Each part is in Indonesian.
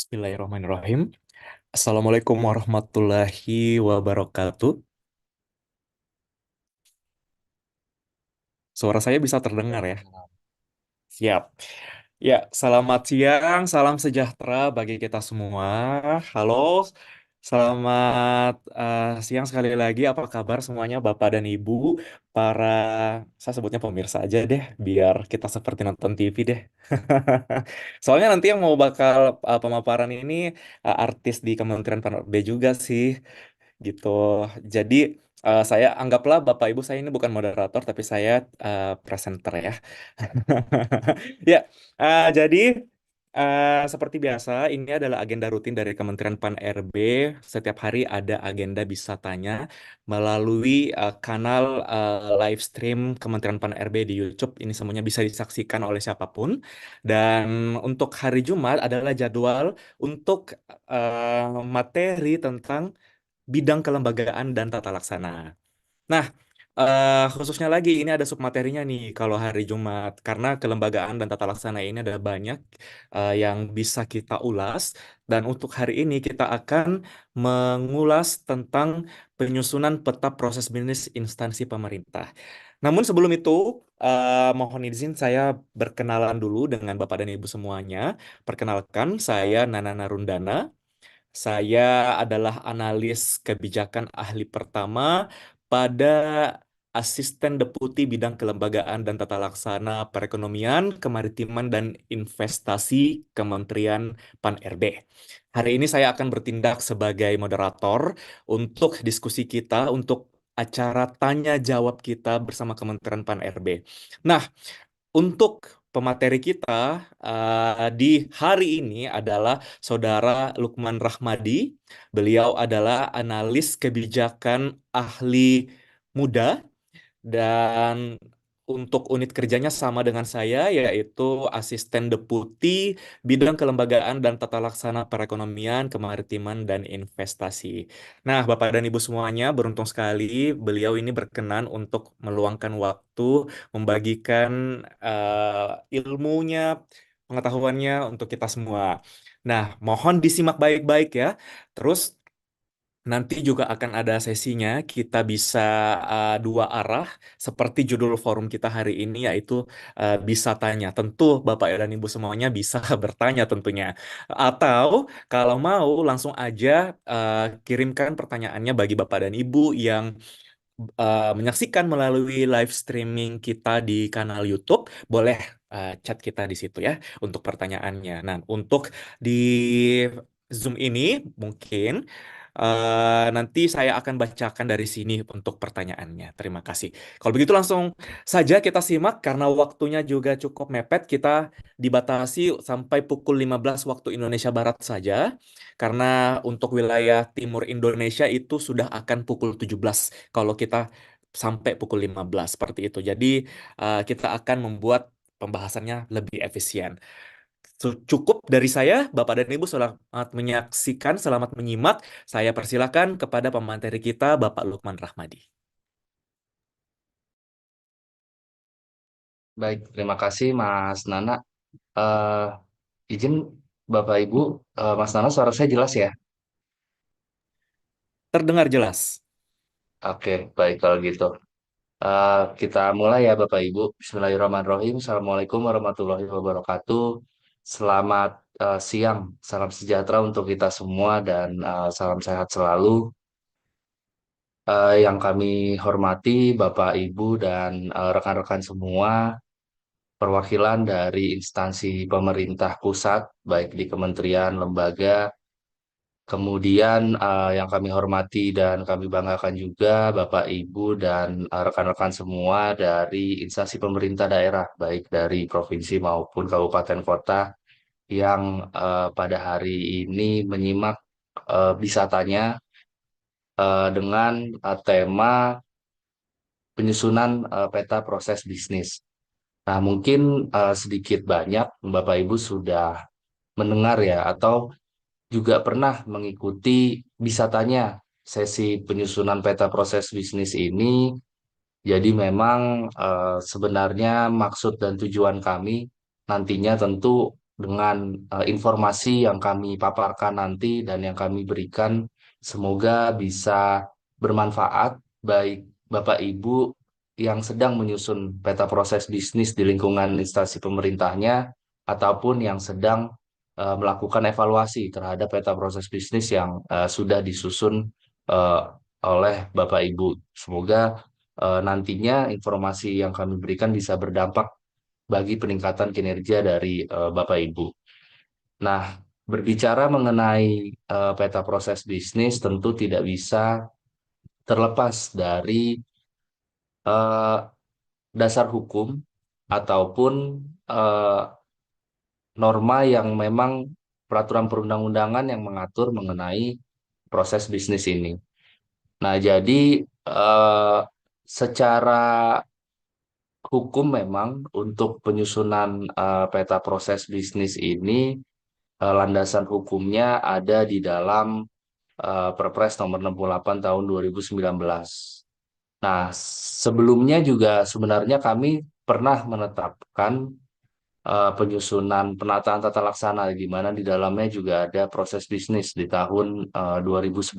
Bismillahirrahmanirrahim. Assalamualaikum warahmatullahi wabarakatuh. Suara saya bisa terdengar ya? Waalaikumsalam. Siap. Ya, selamat siang, salam sejahtera bagi kita semua. Halo, selamat siang sekali lagi. Apa kabar semuanya, Bapak dan Ibu? Para, saya sebutnya pemirsa aja deh, biar kita seperti nonton TV deh. Soalnya nanti yang mau bakal pemaparan ini artis di Kementerian PAN-RB juga sih. Gitu. Jadi saya anggaplah Bapak Ibu saya ini bukan moderator tapi saya presenter ya. Ya, jadi seperti biasa ini adalah agenda rutin dari Kementerian PAN-RB. Setiap hari ada agenda bisa tanya melalui kanal live stream Kementerian PAN-RB di YouTube. Ini semuanya bisa disaksikan oleh siapapun. Dan untuk hari Jumat adalah jadwal untuk materi tentang bidang kelembagaan dan tata laksana. Nah, khususnya lagi ini ada submaterinya nih kalau hari Jumat karena kelembagaan dan tata laksana ini ada banyak yang bisa kita ulas dan untuk hari ini kita akan mengulas tentang penyusunan peta proses bisnis instansi pemerintah. Namun sebelum itu, mohon izin saya berkenalan dulu dengan Bapak dan Ibu semuanya. Perkenalkan, saya Nana Narundana. Saya adalah analis kebijakan ahli pertama pada Asisten Deputi Bidang Kelembagaan dan Tata Laksana Perekonomian, Kemaritiman, dan Investasi Kementerian PAN-RB. Hari ini saya akan bertindak sebagai moderator untuk diskusi kita, untuk acara tanya jawab kita bersama Kementerian PAN-RB. Nah, untuk pemateri kita di hari ini adalah Saudara Lukman Rahmadi. Beliau adalah analis kebijakan ahli muda dan untuk unit kerjanya sama dengan saya, yaitu Asisten Deputi Bidang Kelembagaan dan Tata Laksana Perekonomian, Kemaritiman, dan Investasi. Nah, Bapak dan Ibu semuanya, beruntung sekali beliau ini berkenan untuk meluangkan waktu, membagikan ilmunya, pengetahuannya untuk kita semua. Nah, mohon disimak baik-baik ya. Terus nanti juga akan ada sesinya, kita bisa dua arah, seperti judul forum kita hari ini, yaitu bisa tanya. Tentu Bapak dan Ibu semuanya bisa bertanya tentunya. Atau kalau mau langsung aja kirimkan pertanyaannya bagi Bapak dan Ibu yang menyaksikan melalui live streaming kita di kanal YouTube, boleh chat kita di situ ya untuk pertanyaannya. Nah, untuk di Zoom ini mungkin nanti saya akan bacakan dari sini untuk pertanyaannya. Terima kasih. Kalau begitu langsung saja kita simak karena waktunya juga cukup mepet. Kita dibatasi sampai pukul 15 waktu Indonesia Barat saja. Karena untuk wilayah timur Indonesia itu sudah akan pukul 17 kalau kita sampai pukul 15 seperti itu. Jadi kita akan membuat pembahasannya lebih efisien. Cukup dari saya, Bapak dan Ibu selamat menyaksikan, selamat menyimak. Saya persilakan kepada pemateri kita, Bapak Lukman Rahmadi. Baik, terima kasih Mas Nana. Eh izin Bapak Ibu, Mas Nana suara saya jelas ya? Terdengar jelas. Oke, baik kalau gitu. Kita mulai ya Bapak Ibu. Bismillahirrahmanirrahim. Assalamualaikum warahmatullahi wabarakatuh. Selamat siang, salam sejahtera untuk kita semua dan salam sehat selalu. Yang kami hormati Bapak Ibu dan rekan-rekan semua, perwakilan dari instansi pemerintah pusat, baik di kementerian, lembaga, kemudian yang kami hormati dan kami banggakan juga Bapak Ibu dan rekan-rekan semua dari instansi pemerintah daerah, baik dari provinsi maupun kabupaten kota yang pada hari ini menyimak bisa tanya dengan tema penyusunan peta proses bisnis. Nah, mungkin sedikit banyak Bapak Ibu sudah mendengar ya atau juga pernah mengikuti bisa tanya sesi penyusunan peta proses bisnis ini. Jadi memang sebenarnya maksud dan tujuan kami nantinya tentu dengan informasi yang kami paparkan nanti dan yang kami berikan semoga bisa bermanfaat baik Bapak Ibu yang sedang menyusun peta proses bisnis di lingkungan instansi pemerintahnya ataupun yang sedang melakukan evaluasi terhadap peta proses bisnis yang sudah disusun eh, oleh Bapak Ibu. Semoga nantinya informasi yang kami berikan bisa berdampak bagi peningkatan kinerja dari Bapak Ibu. Nah, berbicara mengenai peta proses bisnis tentu tidak bisa terlepas dari eh, dasar hukum ataupun eh, norma yang memang peraturan perundang-undangan yang mengatur mengenai proses bisnis ini. Nah, jadi eh, secara hukum memang untuk penyusunan peta proses bisnis ini landasan hukumnya ada di dalam Perpres nomor 68 tahun 2019. Nah, sebelumnya juga sebenarnya kami pernah menetapkan penyusunan penataan tata laksana di mana di dalamnya juga ada proses bisnis di tahun 2011.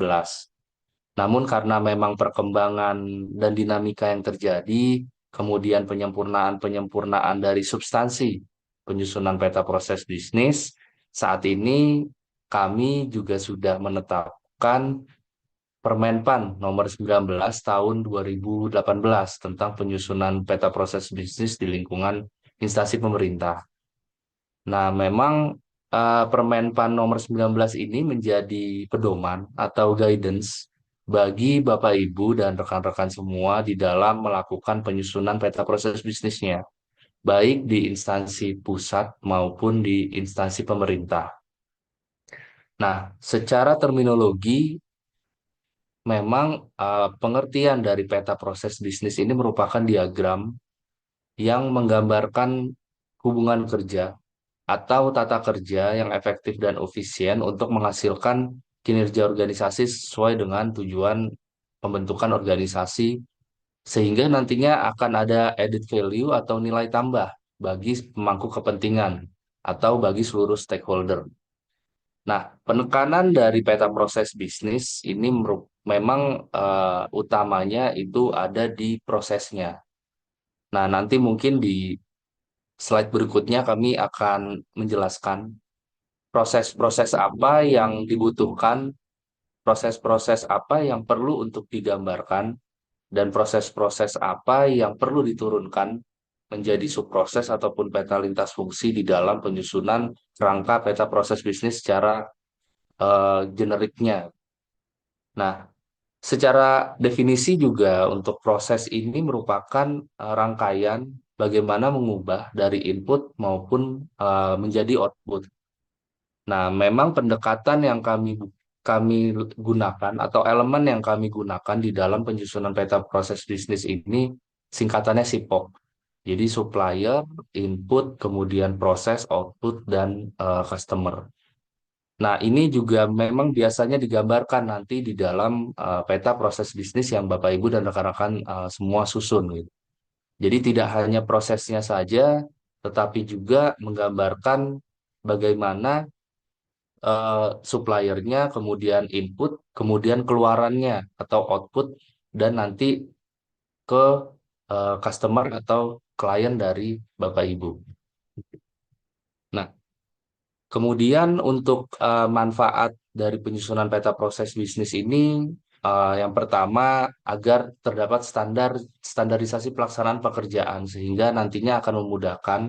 Namun karena memang perkembangan dan dinamika yang terjadi, kemudian penyempurnaan-penyempurnaan dari substansi penyusunan peta proses bisnis, saat ini kami juga sudah menetapkan Permenpan nomor 19 tahun 2018 tentang penyusunan peta proses bisnis di lingkungan instansi pemerintah. Nah, memang Permenpan nomor 19 ini menjadi pedoman atau guidance bagi Bapak Ibu dan rekan-rekan semua di dalam melakukan penyusunan peta proses bisnisnya, baik di instansi pusat maupun di instansi pemerintah. Nah, secara terminologi, memang pengertian dari peta proses bisnis ini merupakan diagram yang menggambarkan hubungan kerja atau tata kerja yang efektif dan efisien untuk menghasilkan kinerja organisasi sesuai dengan tujuan pembentukan organisasi, sehingga nantinya akan ada added value atau nilai tambah bagi pemangku kepentingan atau bagi seluruh stakeholder. Nah, penekanan dari peta proses bisnis ini memang utamanya itu ada di prosesnya. Nah, nanti mungkin di slide berikutnya kami akan menjelaskan proses-proses apa yang dibutuhkan, proses-proses apa yang perlu untuk digambarkan, dan proses-proses apa yang perlu diturunkan menjadi subproses ataupun peta lintas fungsi di dalam penyusunan rangka peta proses bisnis secara generiknya. Nah, secara definisi juga untuk proses ini merupakan rangkaian bagaimana mengubah dari input maupun menjadi output. Nah, memang pendekatan yang kami gunakan atau elemen yang kami gunakan di dalam penyusunan peta proses bisnis ini singkatannya SIPOK. Jadi supplier, input, kemudian proses, output, dan customer. Nah, ini juga memang biasanya digambarkan nanti di dalam peta proses bisnis yang Bapak Ibu dan rekan-rekan semua susun gitu. Jadi tidak hanya prosesnya saja, tetapi juga menggambarkan bagaimana suppliernya, kemudian input, kemudian keluarannya atau output, dan nanti ke customer atau klien dari Bapak Ibu. Nah, kemudian untuk manfaat dari penyusunan peta proses bisnis ini, yang pertama agar terdapat standarisasi pelaksanaan pekerjaan sehingga nantinya akan memudahkan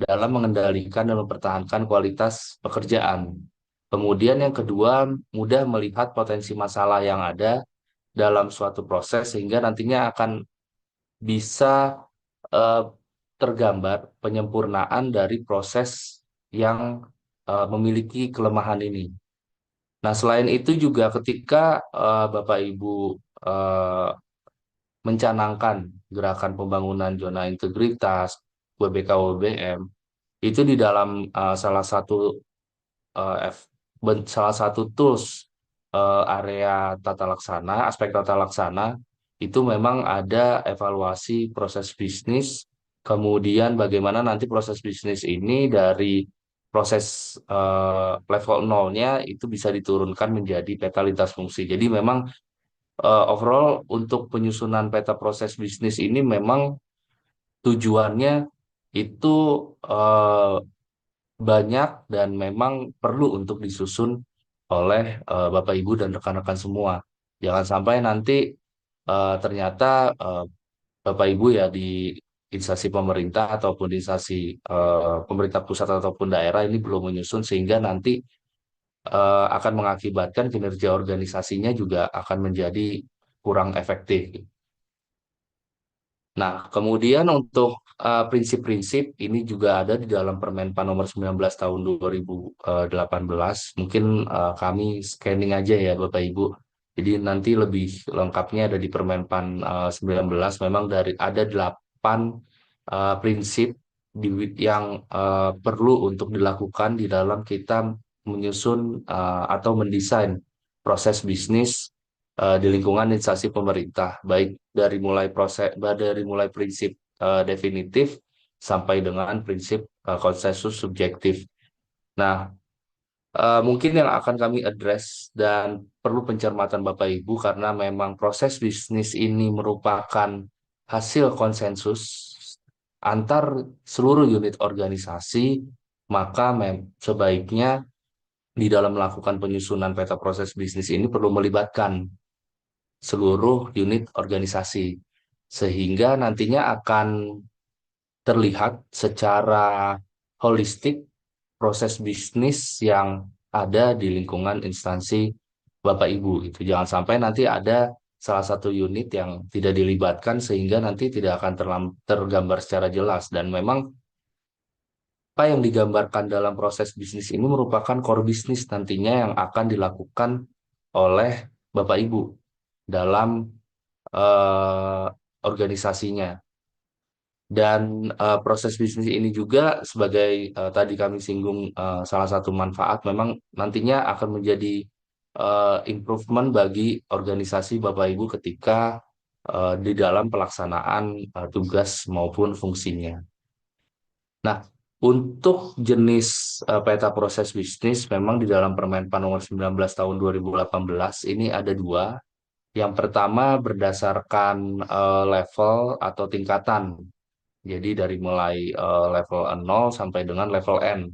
dalam mengendalikan dan mempertahankan kualitas pekerjaan. Kemudian yang kedua, mudah melihat potensi masalah yang ada dalam suatu proses sehingga nantinya akan bisa eh, tergambar penyempurnaan dari proses yang memiliki kelemahan ini. Nah, selain itu juga ketika Bapak Ibu eh, mencanangkan gerakan pembangunan zona integritas, WBK WBM, itu di dalam salah satu salah satu tools area tata laksana, aspek tata laksana itu memang ada evaluasi proses bisnis, kemudian bagaimana nanti proses bisnis ini dari proses level nolnya itu bisa diturunkan menjadi peta lintas fungsi. Jadi memang overall untuk penyusunan peta proses bisnis ini memang tujuannya itu eh, banyak dan memang perlu untuk disusun oleh Bapak Ibu dan rekan-rekan semua. Jangan sampai nanti ternyata eh, Bapak Ibu ya di instansi pemerintah ataupun di instansi pemerintah pusat ataupun daerah ini belum menyusun sehingga nanti akan mengakibatkan kinerja organisasinya juga akan menjadi kurang efektif. Nah, kemudian untuk prinsip-prinsip ini juga ada di dalam Permenpan nomor 19 tahun 2018. Mungkin kami scanning aja ya Bapak Ibu. Jadi nanti lebih lengkapnya ada di Permenpan 19. Memang ada 8 prinsip yang perlu untuk dilakukan di dalam kita menyusun atau mendesain proses bisnis di lingkungan instansi pemerintah, baik dari mulai prinsip definitif sampai dengan prinsip konsensus subjektif. Nah, mungkin yang akan kami address dan perlu pencermatan Bapak Ibu karena memang proses bisnis ini merupakan hasil konsensus antar seluruh unit organisasi, maka sebaiknya di dalam melakukan penyusunan peta proses bisnis ini perlu melibatkan seluruh unit organisasi, sehingga nantinya akan terlihat secara holistik proses bisnis yang ada di lingkungan instansi Bapak Ibu. Itu jangan sampai nanti ada salah satu unit yang tidak dilibatkan sehingga nanti tidak akan tergambar secara jelas dan memang apa yang digambarkan dalam proses bisnis ini merupakan core bisnis nantinya yang akan dilakukan oleh Bapak Ibu dalam eh, organisasinya. Dan proses bisnis ini juga sebagai tadi kami singgung salah satu manfaat memang nantinya akan menjadi improvement bagi organisasi Bapak Ibu ketika di dalam pelaksanaan tugas maupun fungsinya. Nah, untuk jenis peta proses bisnis memang di dalam Permenpan nomor 19 tahun 2018 ini ada dua. Yang pertama berdasarkan level atau tingkatan. Jadi dari mulai level 0 sampai dengan level N.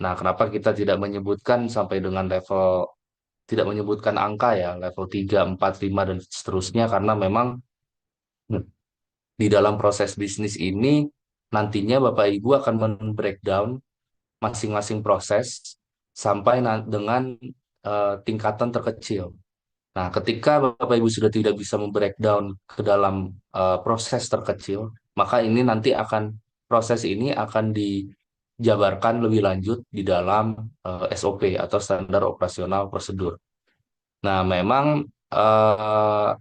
Nah, kenapa kita tidak menyebutkan angka ya, level 3, 4, 5 dan seterusnya karena memang di dalam proses bisnis ini nantinya Bapak Ibu akan men-breakdown masing-masing proses sampai dengan tingkatan terkecil. Nah, ketika Bapak Ibu sudah tidak bisa membreakdown ke dalam proses terkecil, maka proses ini akan dijabarkan lebih lanjut di dalam SOP atau standar operasional prosedur. Nah, memang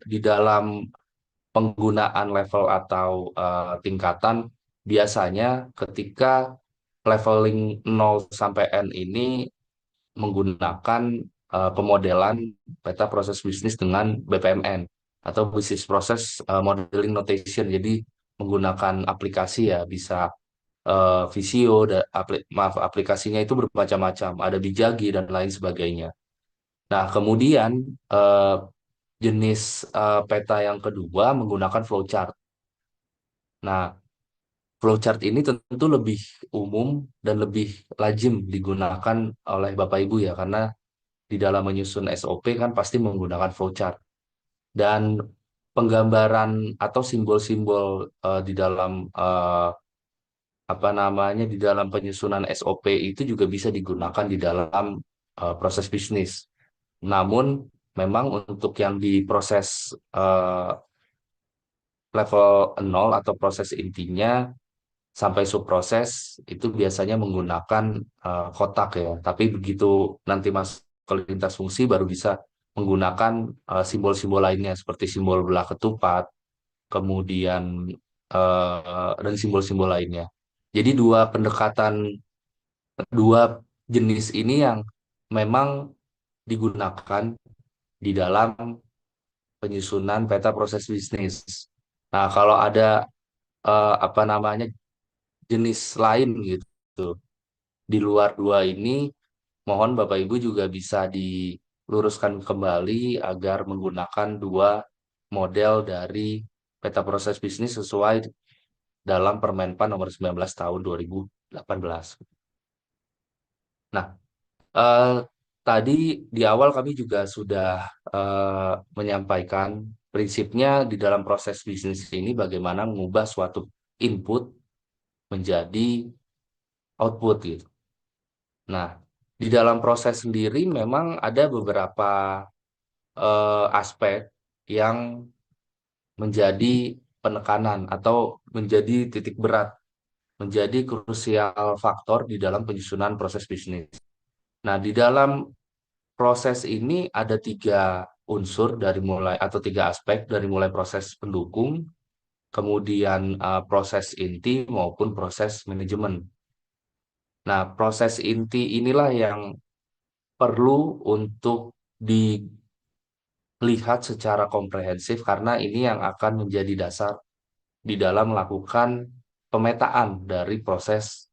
di dalam penggunaan level atau tingkatan biasanya ketika leveling 0 sampai N ini menggunakan pemodelan peta proses bisnis dengan BPMN atau Business Process Modeling Notation. Jadi menggunakan aplikasi ya bisa Visio dan aplikasinya itu bermacam-macam, ada Bijagi dan lain sebagainya. Nah, kemudian eh, jenis peta yang kedua menggunakan flowchart. Nah, flowchart ini tentu lebih umum dan lebih lazim digunakan oleh Bapak Ibu ya karena di dalam menyusun SOP kan pasti menggunakan flowchart dan penggambaran atau simbol-simbol di dalam apa namanya di dalam penyusunan SOP itu juga bisa digunakan di dalam proses bisnis. Namun memang untuk yang di proses level 0 atau proses intinya sampai subproses itu biasanya menggunakan kotak ya. Tapi begitu nanti masuk ke lintas fungsi baru bisa menggunakan simbol-simbol lainnya seperti simbol belah ketupat, kemudian dan simbol-simbol lainnya. Jadi dua jenis ini yang memang digunakan di dalam penyusunan peta proses bisnis. Nah, kalau ada apa namanya jenis lain gitu di luar dua ini, mohon Bapak Ibu juga bisa diluruskan kembali agar menggunakan dua model dari peta proses bisnis sesuai dalam Permenpan nomor 19 tahun 2018. Nah, eh, tadi di awal kami juga sudah menyampaikan prinsipnya di dalam proses bisnis ini bagaimana mengubah suatu input menjadi output gitu. Nah, di dalam proses sendiri memang ada beberapa aspek yang menjadi penekanan atau menjadi titik berat, menjadi krusial faktor di dalam penyusunan proses bisnis. Nah, di dalam proses ini ada tiga unsur dari mulai atau tiga aspek dari mulai proses pendukung, kemudian proses inti maupun proses manajemen. Nah, proses inti inilah yang perlu untuk dilihat secara komprehensif karena ini yang akan menjadi dasar di dalam melakukan pemetaan dari proses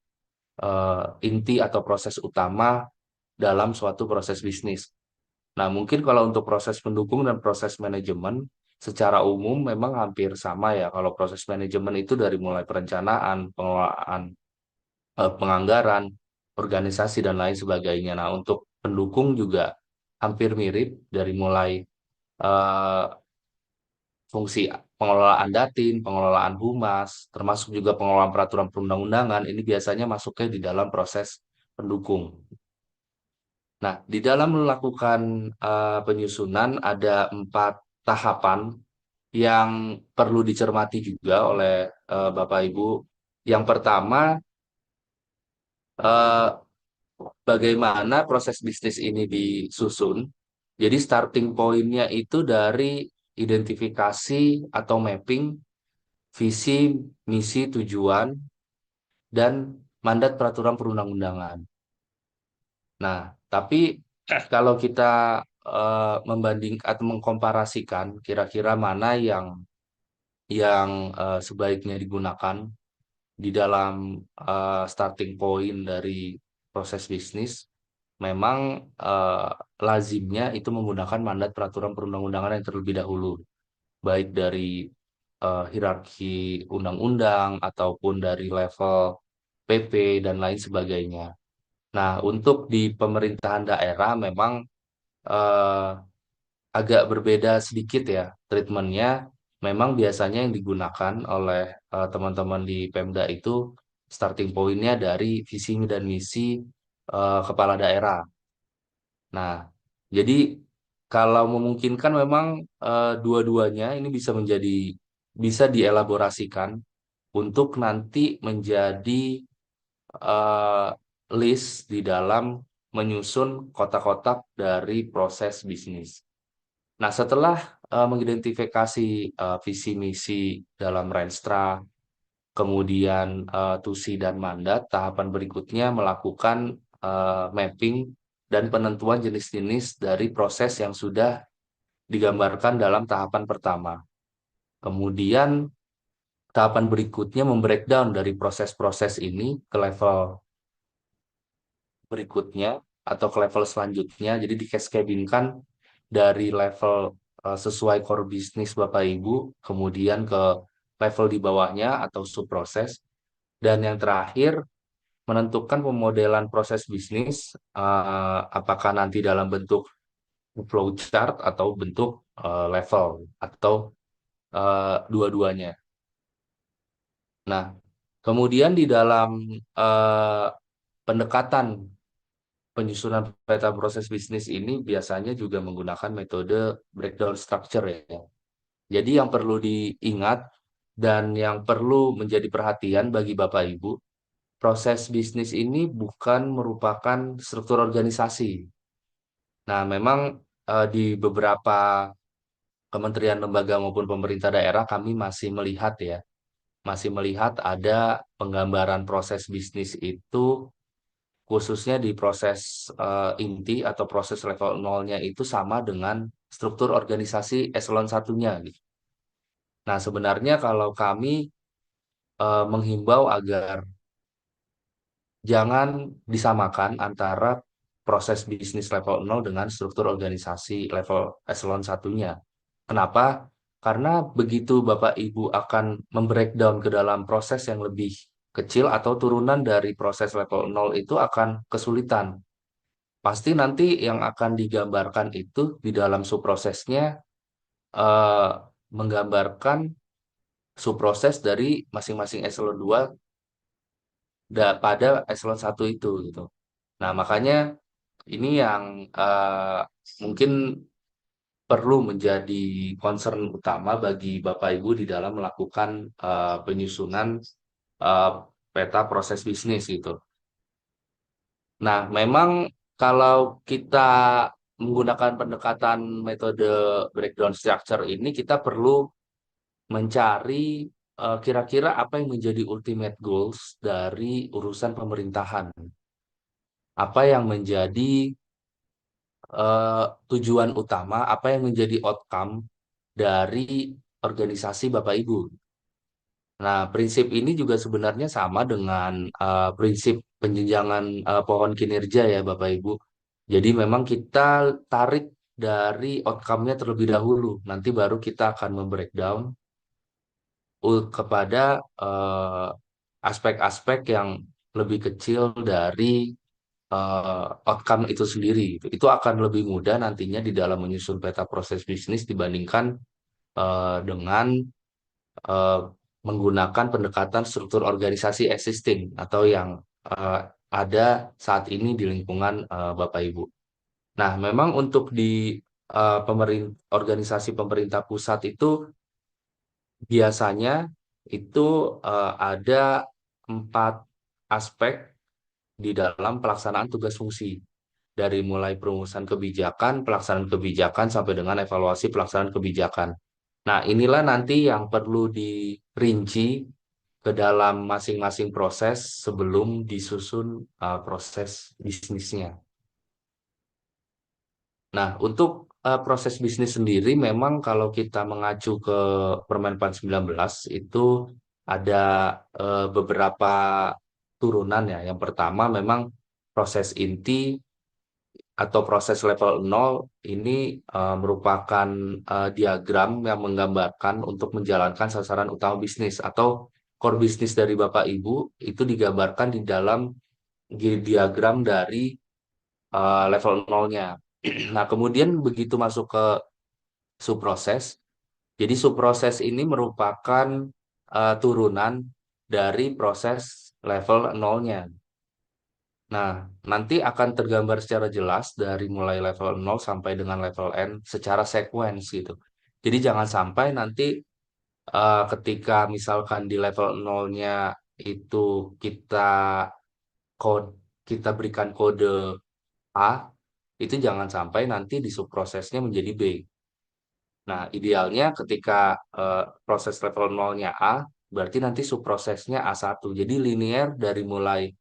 inti atau proses utama dalam suatu proses bisnis. Nah, mungkin kalau untuk proses pendukung dan proses manajemen secara umum memang hampir sama ya. Kalau proses manajemen itu dari mulai perencanaan, pengelolaan, penganggaran, organisasi dan lain sebagainya. Nah, untuk pendukung juga hampir mirip dari mulai eh, fungsi pengelolaan datin, pengelolaan humas, termasuk juga pengelolaan peraturan perundang-undangan, ini biasanya masuknya di dalam proses pendukung. Nah, di dalam melakukan penyusunan ada 4 tahapan yang perlu dicermati juga oleh Bapak Ibu. Yang pertama, eh, bagaimana proses bisnis ini disusun. Jadi starting point-nya itu dari identifikasi atau mapping visi, misi, tujuan, dan mandat peraturan perundang-undangan. Nah, tapi kalau kita membanding atau mengkomparasikan kira-kira mana yang sebaiknya digunakan di dalam starting point dari proses bisnis, memang eh, lazimnya itu menggunakan mandat peraturan perundang-undangan yang terlebih dahulu, baik dari hierarki undang-undang ataupun dari level PP dan lain sebagainya. Nah, untuk di pemerintahan daerah memang eh, agak berbeda sedikit ya treatmentnya. Memang biasanya yang digunakan oleh teman-teman di Pemda itu starting point-nya dari visi dan misi kepala daerah. Nah, jadi kalau memungkinkan memang dua-duanya ini bisa dielaborasikan untuk nanti menjadi eh, list di dalam menyusun kotak-kotak dari proses bisnis. Nah, setelah mengidentifikasi visi misi dalam Renstra, kemudian tusi dan mandat, tahapan berikutnya melakukan mapping dan penentuan jenis-jenis dari proses yang sudah digambarkan dalam tahapan pertama. Kemudian tahapan berikutnya membreakdown dari proses-proses ini ke level berikutnya atau ke level selanjutnya. Jadi dikascadingkan dari level sesuai core bisnis Bapak Ibu, kemudian ke level di bawahnya atau subproses. Dan yang terakhir, menentukan pemodelan proses bisnis, apakah nanti dalam bentuk flowchart atau bentuk level atau dua-duanya. Nah, kemudian di dalam eh, pendekatan penyusunan peta proses bisnis ini biasanya juga menggunakan metode breakdown structure ya. Jadi yang perlu diingat dan yang perlu menjadi perhatian bagi Bapak Ibu, proses bisnis ini bukan merupakan struktur organisasi. Nah, memang di beberapa kementerian lembaga maupun pemerintah daerah kami masih melihat ada penggambaran proses bisnis itu khususnya di proses inti atau proses level nolnya itu sama dengan struktur organisasi eselon satunya gitu. Nah, sebenarnya kalau kami menghimbau agar jangan disamakan antara proses bisnis level nol dengan struktur organisasi level eselon satunya. Kenapa? Karena begitu Bapak Ibu akan membreakdown ke dalam proses yang lebih kecil atau turunan dari proses level nol itu akan kesulitan. Pasti nanti yang akan digambarkan itu di dalam subprosesnya eh, menggambarkan subproses dari masing-masing eselon 2 pada eselon satu itu gitu. Nah, makanya ini yang mungkin perlu menjadi concern utama bagi Bapak Ibu di dalam melakukan penyusunan eh, peta proses bisnis gitu. Nah, memang kalau kita menggunakan pendekatan metode breakdown structure ini, kita perlu mencari kira-kira apa yang menjadi ultimate goals dari urusan pemerintahan. Apa yang menjadi eh, tujuan utama, apa yang menjadi outcome dari organisasi Bapak Ibu. Nah, prinsip ini juga sebenarnya sama dengan prinsip penjenjangan pohon kinerja ya Bapak Ibu. Jadi memang kita tarik dari outcome-nya terlebih dahulu. Nanti baru kita akan membreakdown kepada eh, aspek-aspek yang lebih kecil dari outcome itu sendiri. Itu akan lebih mudah nantinya di dalam menyusun peta proses bisnis dibandingkan dengan eh, menggunakan pendekatan struktur organisasi existing atau yang eh, ada saat ini di lingkungan Bapak Ibu. Nah, memang untuk di organisasi pemerintah pusat itu biasanya itu ada 4 aspek di dalam pelaksanaan tugas fungsi. Dari mulai perumusan kebijakan, pelaksanaan kebijakan, sampai dengan evaluasi pelaksanaan kebijakan. Nah, inilah nanti yang perlu dirinci ke dalam masing-masing proses sebelum disusun proses bisnisnya. Nah, untuk proses bisnis sendiri memang kalau kita mengacu ke Permen 19 itu ada beberapa turunan ya. Yang pertama memang proses inti atau proses level nol ini merupakan diagram yang menggambarkan untuk menjalankan sasaran utama bisnis atau core bisnis dari Bapak Ibu itu digambarkan di dalam diagram dari level nolnya. Nah, kemudian begitu masuk ke subproses, jadi subproses ini merupakan turunan dari proses level nolnya. Nah, nanti akan tergambar secara jelas dari mulai level nol sampai dengan level N secara sequence gitu. Jadi jangan sampai nanti ketika misalkan di level nolnya itu kita kode kita berikan kode A, itu jangan sampai nanti di subprosesnya menjadi B. Nah, idealnya ketika proses level nolnya A, berarti nanti subprosesnya A1. Jadi linear dari mulai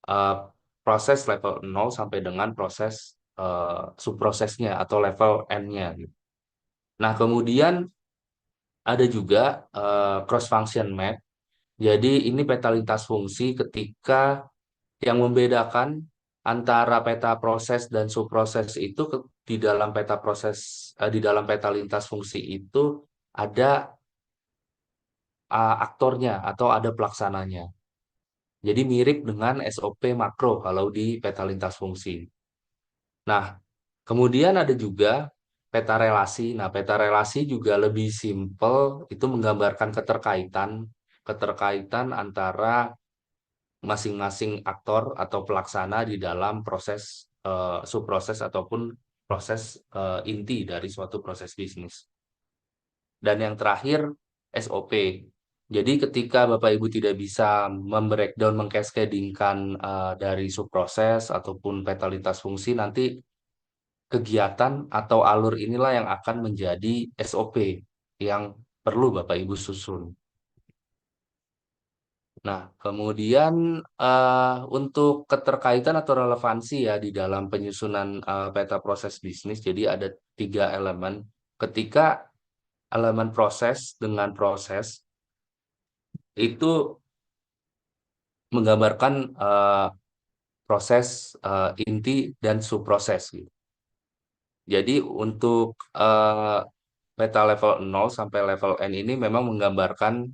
eh, proses level nol sampai dengan proses subprosesnya atau level N-nya gitu. Nah, kemudian ada juga cross function map. Jadi ini peta lintas fungsi ketika yang membedakan antara peta proses dan subproses itu di dalam peta proses di dalam peta lintas fungsi itu ada aktornya atau ada pelaksananya. Jadi mirip dengan SOP makro kalau di peta lintas fungsi. Nah, kemudian ada juga peta relasi. Nah, peta relasi juga lebih simpel, itu menggambarkan keterkaitan antara masing-masing aktor atau pelaksana di dalam proses subproses ataupun proses inti dari suatu proses bisnis. Dan yang terakhir SOP. Jadi ketika Bapak Ibu tidak bisa membreakdown, mengcascadingkan dari subproses ataupun peta lintas fungsi, nanti kegiatan atau alur inilah yang akan menjadi SOP yang perlu Bapak Ibu susun. Nah, kemudian untuk keterkaitan atau relevansi ya di dalam penyusunan peta proses bisnis, jadi ada 3 elemen. Ketika elemen proses dengan proses itu menggambarkan proses inti dan subproses gitu. Jadi untuk peta level 0 sampai level N ini memang menggambarkan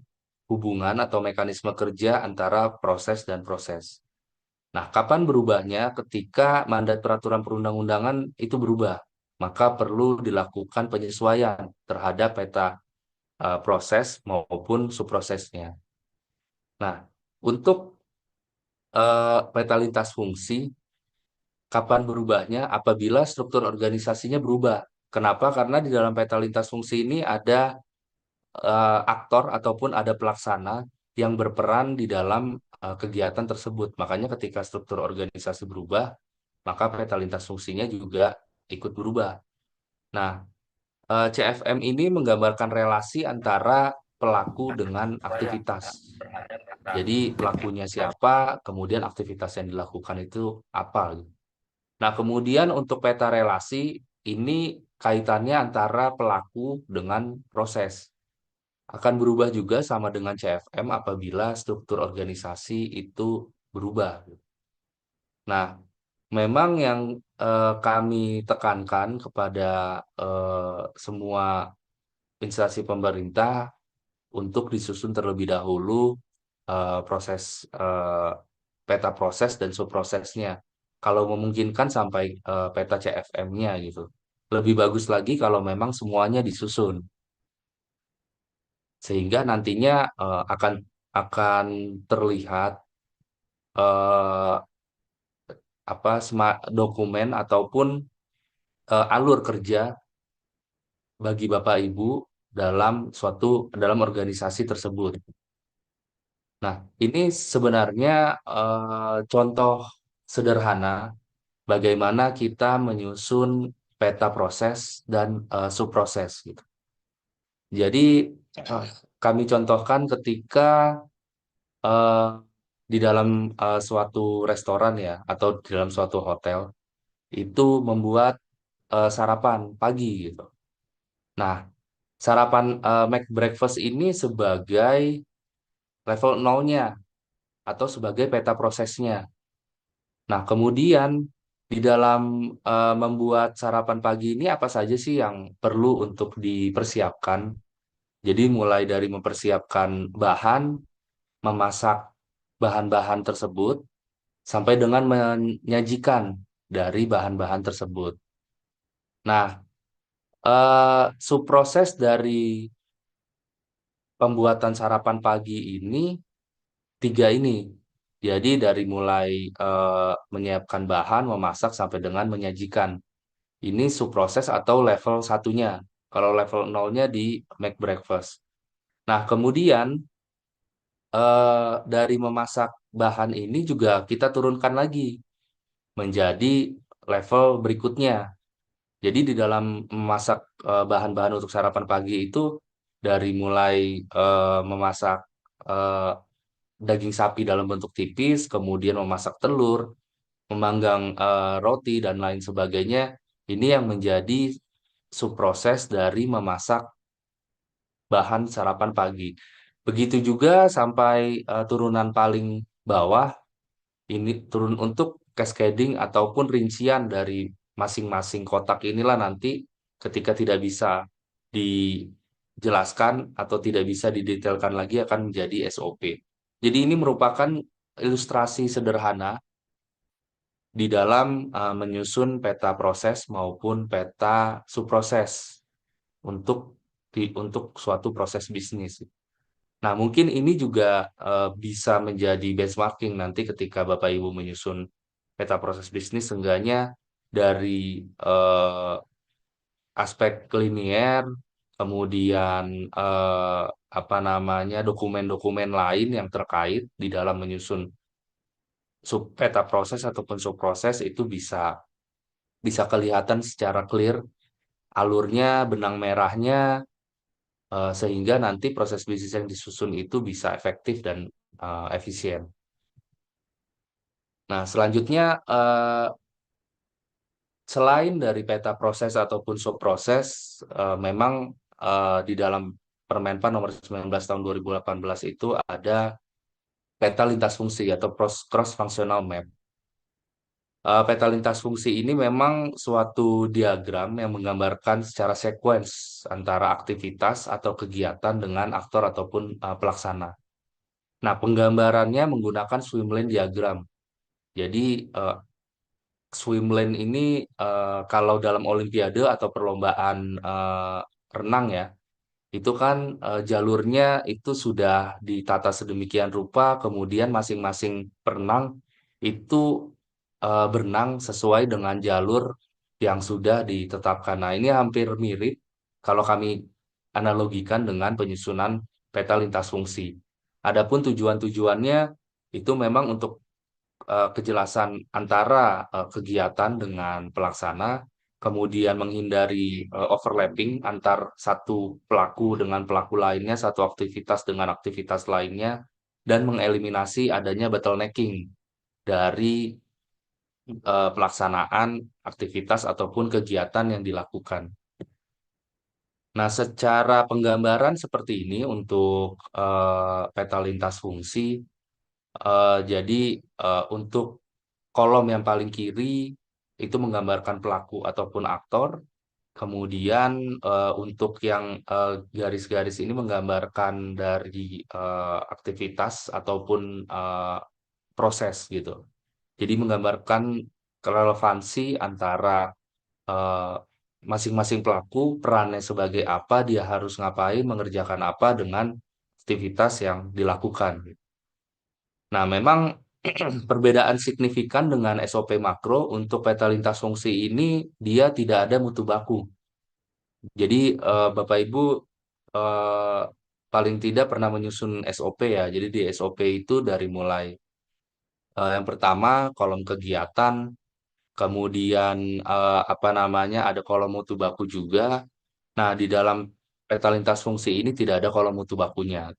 hubungan atau mekanisme kerja antara proses dan proses. Nah, kapan berubahnya? Ketika mandat peraturan perundang-undangan itu berubah, maka perlu dilakukan penyesuaian terhadap peta proses maupun subprosesnya. Nah, untuk peta lintas fungsi, kapan berubahnya? Apabila struktur organisasinya berubah. Kenapa? Karena di dalam peta lintas fungsi ini ada aktor ataupun ada pelaksana yang berperan di dalam kegiatan tersebut. Makanya ketika struktur organisasi berubah, maka peta lintas fungsinya juga ikut berubah. Nah, CFM ini menggambarkan relasi antara pelaku dengan aktivitas. Jadi pelakunya siapa, kemudian aktivitas yang dilakukan itu apa, gitu. Nah, kemudian untuk peta relasi, ini kaitannya antara pelaku dengan proses. Akan berubah juga sama dengan CFM apabila struktur organisasi itu berubah. Nah, memang yang kami tekankan kepada semua instansi pemerintah untuk disusun terlebih dahulu proses peta proses dan subprosesnya. Kalau memungkinkan sampai peta CFM-nya gitu. Lebih bagus lagi kalau memang semuanya disusun sehingga nantinya akan terlihat eh, dokumen ataupun alur kerja bagi Bapak Ibu dalam organisasi tersebut. Nah, ini sebenarnya contoh sederhana bagaimana kita menyusun peta proses dan subproses gitu. Jadi eh, kami contohkan ketika eh, di dalam suatu restoran ya atau di dalam suatu hotel itu membuat sarapan pagi gitu. Nah, sarapan make breakfast ini sebagai level nolnya atau sebagai peta prosesnya. Nah, kemudian di dalam membuat sarapan pagi ini apa saja sih yang perlu untuk dipersiapkan? Jadi mulai dari mempersiapkan bahan, memasak bahan-bahan tersebut, sampai dengan menyajikan dari bahan-bahan tersebut. Nah, subproses dari pembuatan sarapan pagi ini tiga ini. Jadi dari mulai menyiapkan bahan, memasak sampai dengan menyajikan. Ini subproses atau level satunya. Kalau level nolnya di make breakfast. Nah, kemudian dari memasak bahan ini juga kita turunkan lagi menjadi level berikutnya. Jadi di dalam memasak bahan-bahan untuk sarapan pagi itu dari mulai memasak eh, daging sapi dalam bentuk tipis, kemudian memasak telur, memanggang roti dan lain sebagainya. Ini yang menjadi subproses dari memasak bahan sarapan pagi. Begitu juga sampai turunan paling bawah ini turun untuk cascading ataupun rincian dari masing-masing kotak inilah nanti ketika tidak bisa dijelaskan atau tidak bisa didetailkan lagi akan menjadi SOP. Jadi ini merupakan ilustrasi sederhana di dalam menyusun peta proses maupun peta subproses untuk untuk suatu proses bisnis. Nah, mungkin ini juga bisa menjadi benchmarking nanti ketika Bapak Ibu menyusun peta proses bisnis, seenggaknya dari aspek linier, kemudian apa namanya dokumen-dokumen lain yang terkait di dalam menyusun peta proses ataupun subproses itu bisa bisa kelihatan secara clear alurnya, benang merahnya, sehingga nanti proses bisnis yang disusun itu bisa efektif dan efisien. Nah, selanjutnya selain dari peta proses ataupun subproses, memang di dalam Permenpan nomor 19 tahun 2018 itu ada peta lintas fungsi atau cross functional map. Peta lintas fungsi ini memang suatu diagram yang menggambarkan secara sequence antara aktivitas atau kegiatan dengan aktor ataupun pelaksana. Nah, penggambarannya menggunakan swimlane diagram. Jadi, swimlane ini kalau dalam olimpiade atau perlombaan renang ya, itu kan jalurnya itu sudah ditata sedemikian rupa, kemudian masing-masing perenang itu berenang sesuai dengan jalur yang sudah ditetapkan. Nah, ini hampir mirip kalau kami analogikan dengan penyusunan peta lintas fungsi. Adapun tujuan-tujuannya itu memang untuk kejelasan antara kegiatan dengan pelaksana, kemudian menghindari overlapping antar satu pelaku dengan pelaku lainnya, satu aktivitas dengan aktivitas lainnya, dan mengeliminasi adanya bottlenecking dari pelaksanaan aktivitas ataupun kegiatan yang dilakukan. Nah, secara penggambaran seperti ini untuk peta lintas fungsi, jadi untuk kolom yang paling kiri itu menggambarkan pelaku ataupun aktor. Kemudian untuk yang garis-garis ini menggambarkan dari aktivitas ataupun proses gitu. Jadi menggambarkan relevansi antara eh, masing-masing pelaku, perannya sebagai apa, dia harus ngapain, mengerjakan apa dengan aktivitas yang dilakukan. Nah, memang perbedaan signifikan dengan SOP makro untuk peta lintas fungsi ini dia tidak ada mutu baku. Jadi Bapak Ibu eh, paling tidak pernah menyusun SOP ya. Jadi di SOP itu dari mulai yang pertama kolom kegiatan, kemudian apa namanya ada kolom mutu baku juga. Nah, di dalam peta lintas fungsi ini tidak ada kolom mutu bakunya.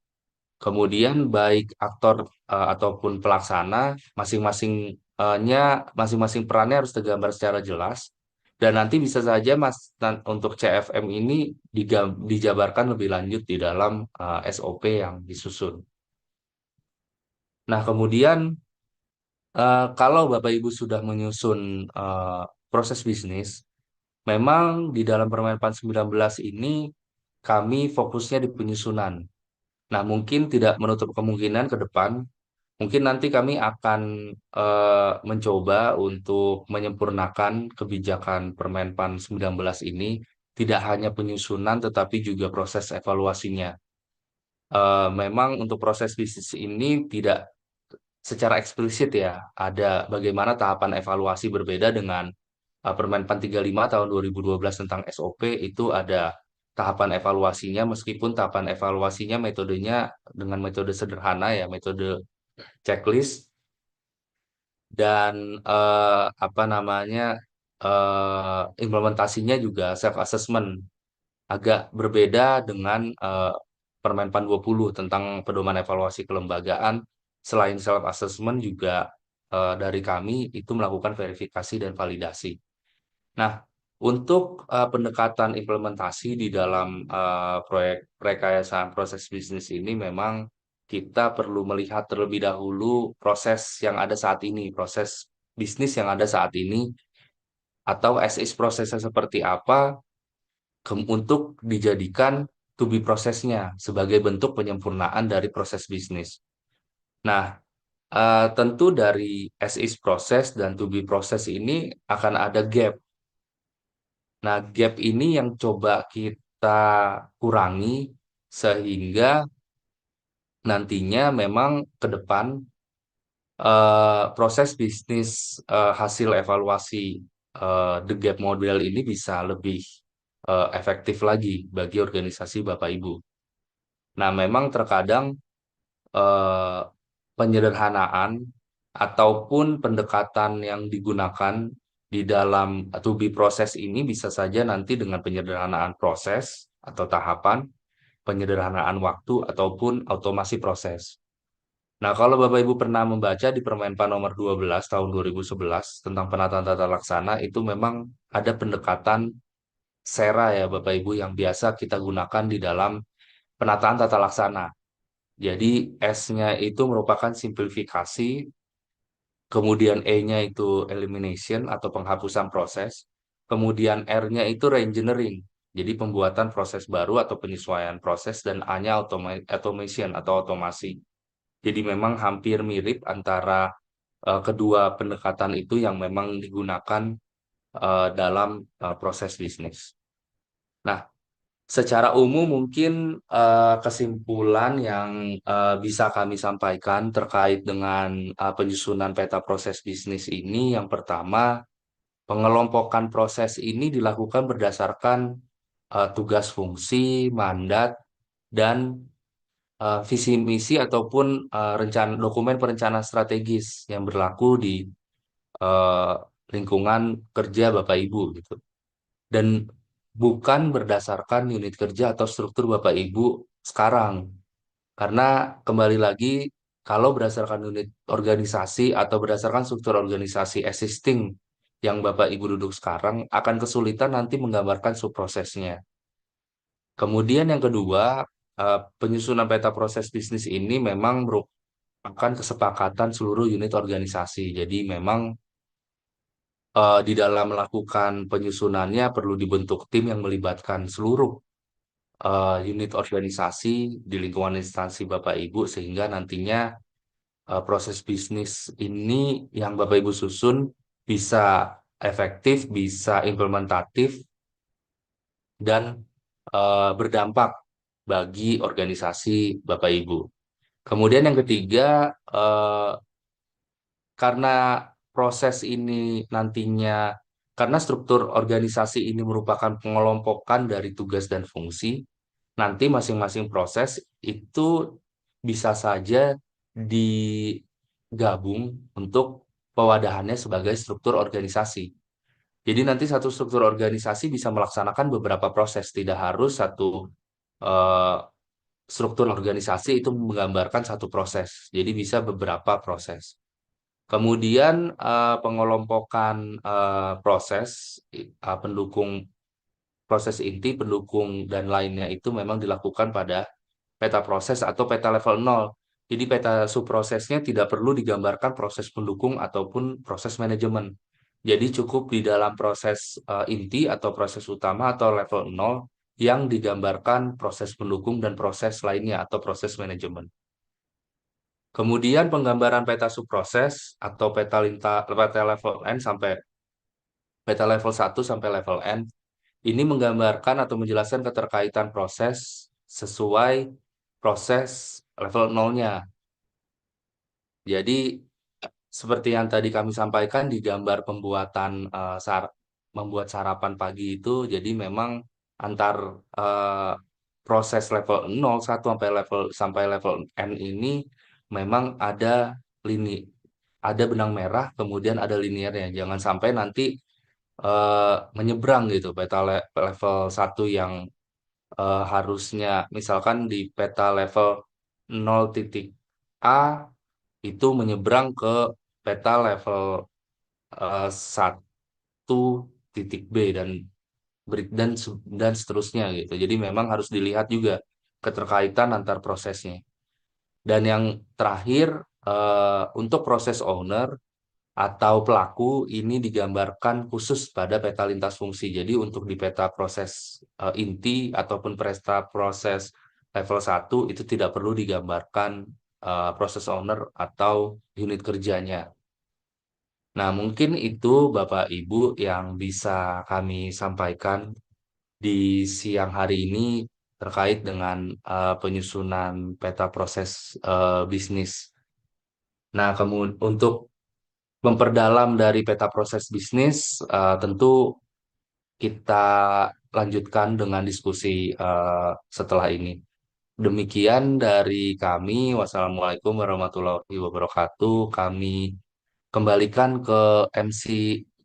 Kemudian baik aktor ataupun pelaksana masing-masing masing-masing perannya harus tergambar secara jelas dan nanti bisa saja untuk CFM ini dijabarkan lebih lanjut di dalam SOP yang disusun. Nah, kemudian kalau Bapak Ibu sudah menyusun proses bisnis, memang di dalam Permen Pan 19 ini kami fokusnya di penyusunan. Nah, mungkin tidak menutup kemungkinan ke depan mungkin nanti kami akan mencoba untuk menyempurnakan kebijakan Permenpan 19 ini, tidak hanya penyusunan tetapi juga proses evaluasinya. Memang untuk proses bisnis ini tidak secara eksplisit ya, ada bagaimana tahapan evaluasi berbeda dengan Permenpan 35 tahun 2012 tentang SOP itu ada tahapan evaluasinya meskipun tahapan evaluasinya metodenya dengan metode sederhana ya, metode checklist dan apa namanya implementasinya juga self assessment agak berbeda dengan Permenpan 20 tentang pedoman evaluasi kelembagaan. Selain self assessment juga dari kami itu melakukan verifikasi dan validasi. Nah, untuk pendekatan implementasi di dalam proyek rekayasa proses bisnis ini memang kita perlu melihat terlebih dahulu proses yang ada saat ini, proses bisnis yang ada saat ini, atau as is prosesnya seperti apa untuk dijadikan to be prosesnya sebagai bentuk penyempurnaan dari proses bisnis. Nah, tentu dari as is proses dan to be proses ini akan ada gap. Nah, gap ini yang coba kita kurangi sehingga nantinya memang ke depan proses bisnis hasil evaluasi The Gap model ini bisa lebih efektif lagi bagi organisasi Bapak Ibu. Nah, memang terkadang eh, penyederhanaan ataupun pendekatan yang digunakan di dalam to be proses ini bisa saja nanti dengan penyederhanaan proses atau tahapan, penyederhanaan waktu ataupun automasi proses. Nah, kalau Bapak Ibu pernah membaca di Permenpan nomor 12 tahun 2011 tentang penataan tata laksana itu memang ada pendekatan SERA ya Bapak Ibu yang biasa kita gunakan di dalam penataan tata laksana. Jadi S-nya itu merupakan simplifikasi, kemudian E-nya itu elimination atau penghapusan proses, kemudian R-nya itu reengineering, jadi pembuatan proses baru atau penyesuaian proses, dan A-nya automation atau otomasi. Jadi memang hampir mirip antara kedua pendekatan itu yang memang digunakan dalam proses bisnis. Nah, secara umum mungkin kesimpulan yang bisa kami sampaikan terkait dengan penyusunan peta proses bisnis ini, yang pertama, pengelompokan proses ini dilakukan berdasarkan tugas fungsi, mandat, dan visi misi ataupun rencana dokumen perencanaan strategis yang berlaku di eh, lingkungan kerja Bapak Ibu gitu. Dan bukan berdasarkan unit kerja atau struktur Bapak Ibu sekarang. Karena kembali lagi, kalau berdasarkan unit organisasi atau berdasarkan struktur organisasi existing yang Bapak Ibu duduk sekarang, akan kesulitan nanti menggambarkan subprosesnya. Kemudian yang kedua, penyusunan peta proses bisnis ini memang merupakan kesepakatan seluruh unit organisasi. Jadi memang di dalam melakukan penyusunannya perlu dibentuk tim yang melibatkan seluruh unit organisasi di lingkungan instansi Bapak Ibu, sehingga nantinya proses bisnis ini yang Bapak Ibu susun bisa efektif, bisa implementatif, dan berdampak bagi organisasi Bapak Ibu. Kemudian yang ketiga, karena proses ini nantinya, karena struktur organisasi ini merupakan pengelompokan dari tugas dan fungsi, nanti masing-masing proses itu bisa saja digabung untuk pewadahannya sebagai struktur organisasi. Jadi nanti satu struktur organisasi bisa melaksanakan beberapa proses, tidak harus satu eh, struktur organisasi itu menggambarkan satu proses. Jadi bisa beberapa proses. Kemudian pengelompokan proses, pendukung proses inti, pendukung, dan lainnya itu memang dilakukan pada peta proses atau peta level nol. Jadi peta subprosesnya tidak perlu digambarkan proses pendukung ataupun proses manajemen. Jadi cukup di dalam proses inti atau proses utama atau level nol yang digambarkan proses pendukung dan proses lainnya atau proses manajemen. Kemudian penggambaran peta subproses atau peta level N sampai peta level 1 sampai level N ini menggambarkan atau menjelaskan keterkaitan proses sesuai proses level nolnya. Jadi seperti yang tadi kami sampaikan di gambar pembuatan membuat sarapan pagi itu, jadi memang antar eh, proses level 01 sampai level N ini memang ada lini, ada benang merah, kemudian ada liniernya. Jangan sampai nanti menyeberang gitu level 1 yang harusnya misalkan di peta level 0 titik A itu menyeberang ke peta level 1 titik B dan seterusnya gitu. Jadi memang harus dilihat juga keterkaitan antar prosesnya. Dan yang terakhir, untuk proses owner atau pelaku ini digambarkan khusus pada peta lintas fungsi. Jadi untuk di peta proses inti ataupun peta proses level 1 itu tidak perlu digambarkan proses owner atau unit kerjanya. Nah, mungkin itu Bapak Ibu yang bisa kami sampaikan di siang hari ini terkait dengan penyusunan peta proses bisnis. Nah, kemudian untuk memperdalam dari peta proses bisnis, tentu kita lanjutkan dengan diskusi setelah ini. Demikian dari kami. Wassalamualaikum warahmatullahi wabarakatuh. Kami kembalikan ke MC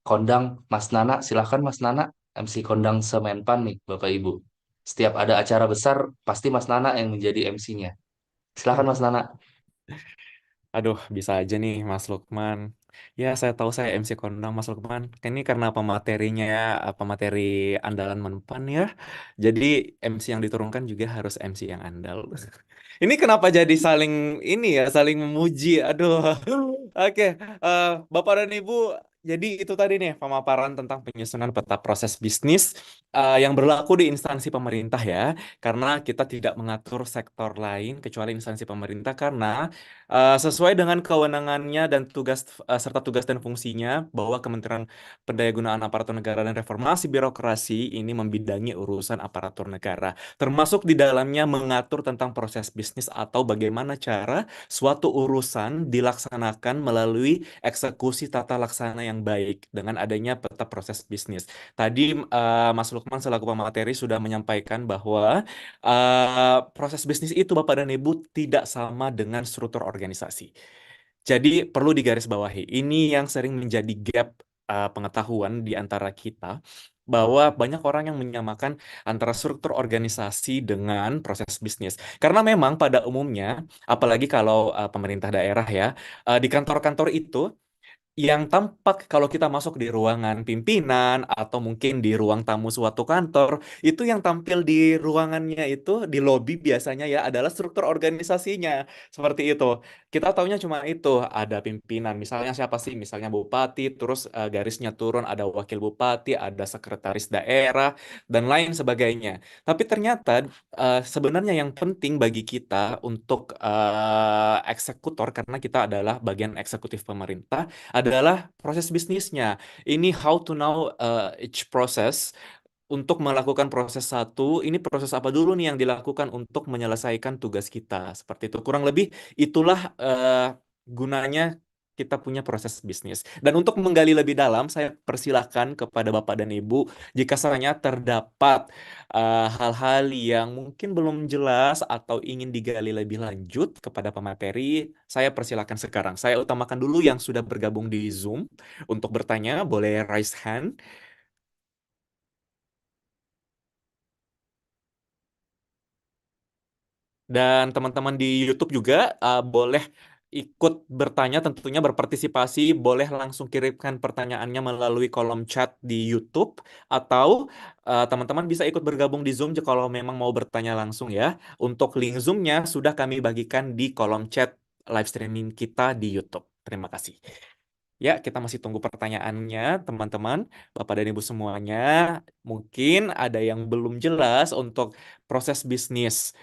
Kondang, Mas Nana. Silahkan Mas Nana, MC Kondang Semenpan nih, Bapak Ibu. Setiap ada acara besar, pasti Mas Nana yang menjadi MC-nya. Silahkan Mas Nana. Aduh, bisa aja nih Mas Lukman. Ya, saya tahu saya MC Kondang Mas Lukman. Ini karena pematerinya pemateri andalan Menpan ya. Jadi MC yang diturunkan juga harus MC yang andal. Ini kenapa jadi saling ini ya, saling memuji. Aduh. Oke, Bapak dan Ibu, jadi itu tadi nih pemaparan tentang penyusunan peta proses bisnis yang berlaku di instansi pemerintah ya. Karena kita tidak mengatur sektor lain kecuali instansi pemerintah karena sesuai dengan kewenangannya dan tugas serta tugas dan fungsinya bahwa Kementerian Pendayagunaan Aparatur Negara dan Reformasi Birokrasi ini membidangi urusan aparatur negara, termasuk di dalamnya mengatur tentang proses bisnis atau bagaimana cara suatu urusan dilaksanakan melalui eksekusi tata laksana yang baik dengan adanya peta proses bisnis. Tadi Mas Lukman selaku pemateri sudah menyampaikan bahwa proses bisnis itu Bapak dan Ibu tidak sama dengan struktur organisasi. Jadi perlu digarisbawahi, ini yang sering menjadi gap pengetahuan di antara kita bahwa banyak orang yang menyamakan antara struktur organisasi dengan proses bisnis. Karena memang pada umumnya, apalagi kalau pemerintah daerah ya, di kantor-kantor itu yang tampak kalau kita masuk di ruangan pimpinan atau mungkin di ruang tamu suatu kantor, itu yang tampil di ruangannya itu di lobi biasanya ya adalah struktur organisasinya. Seperti itu. Kita taunya cuma itu, ada pimpinan, misalnya siapa sih? Misalnya bupati, terus garisnya turun ada wakil bupati, ada sekretaris daerah dan lain sebagainya. Tapi ternyata sebenarnya yang penting bagi kita untuk eksekutor karena kita adalah bagian eksekutif pemerintah adalah proses bisnisnya. Ini how to know each process untuk melakukan proses satu, ini proses apa dulu nih yang dilakukan untuk menyelesaikan tugas kita. Seperti itu. Kurang lebih itulah gunanya kita punya proses bisnis. Dan untuk menggali lebih dalam, saya persilahkan kepada Bapak dan Ibu, jika sarannya terdapat hal-hal yang mungkin belum jelas atau ingin digali lebih lanjut kepada pemateri, saya persilahkan sekarang. Saya utamakan dulu yang sudah bergabung di Zoom untuk bertanya, boleh raise hand. Dan teman-teman di YouTube juga boleh ikut bertanya, tentunya berpartisipasi, boleh langsung kirimkan pertanyaannya melalui kolom chat di YouTube, atau teman-teman bisa ikut bergabung di Zoom kalau memang mau bertanya langsung ya. Untuk link Zoom-nya sudah kami bagikan di kolom chat live streaming kita di YouTube. Terima kasih. Ya, kita masih tunggu pertanyaannya, teman-teman, Bapak dan Ibu semuanya. Mungkin ada yang belum jelas untuk proses bisnis.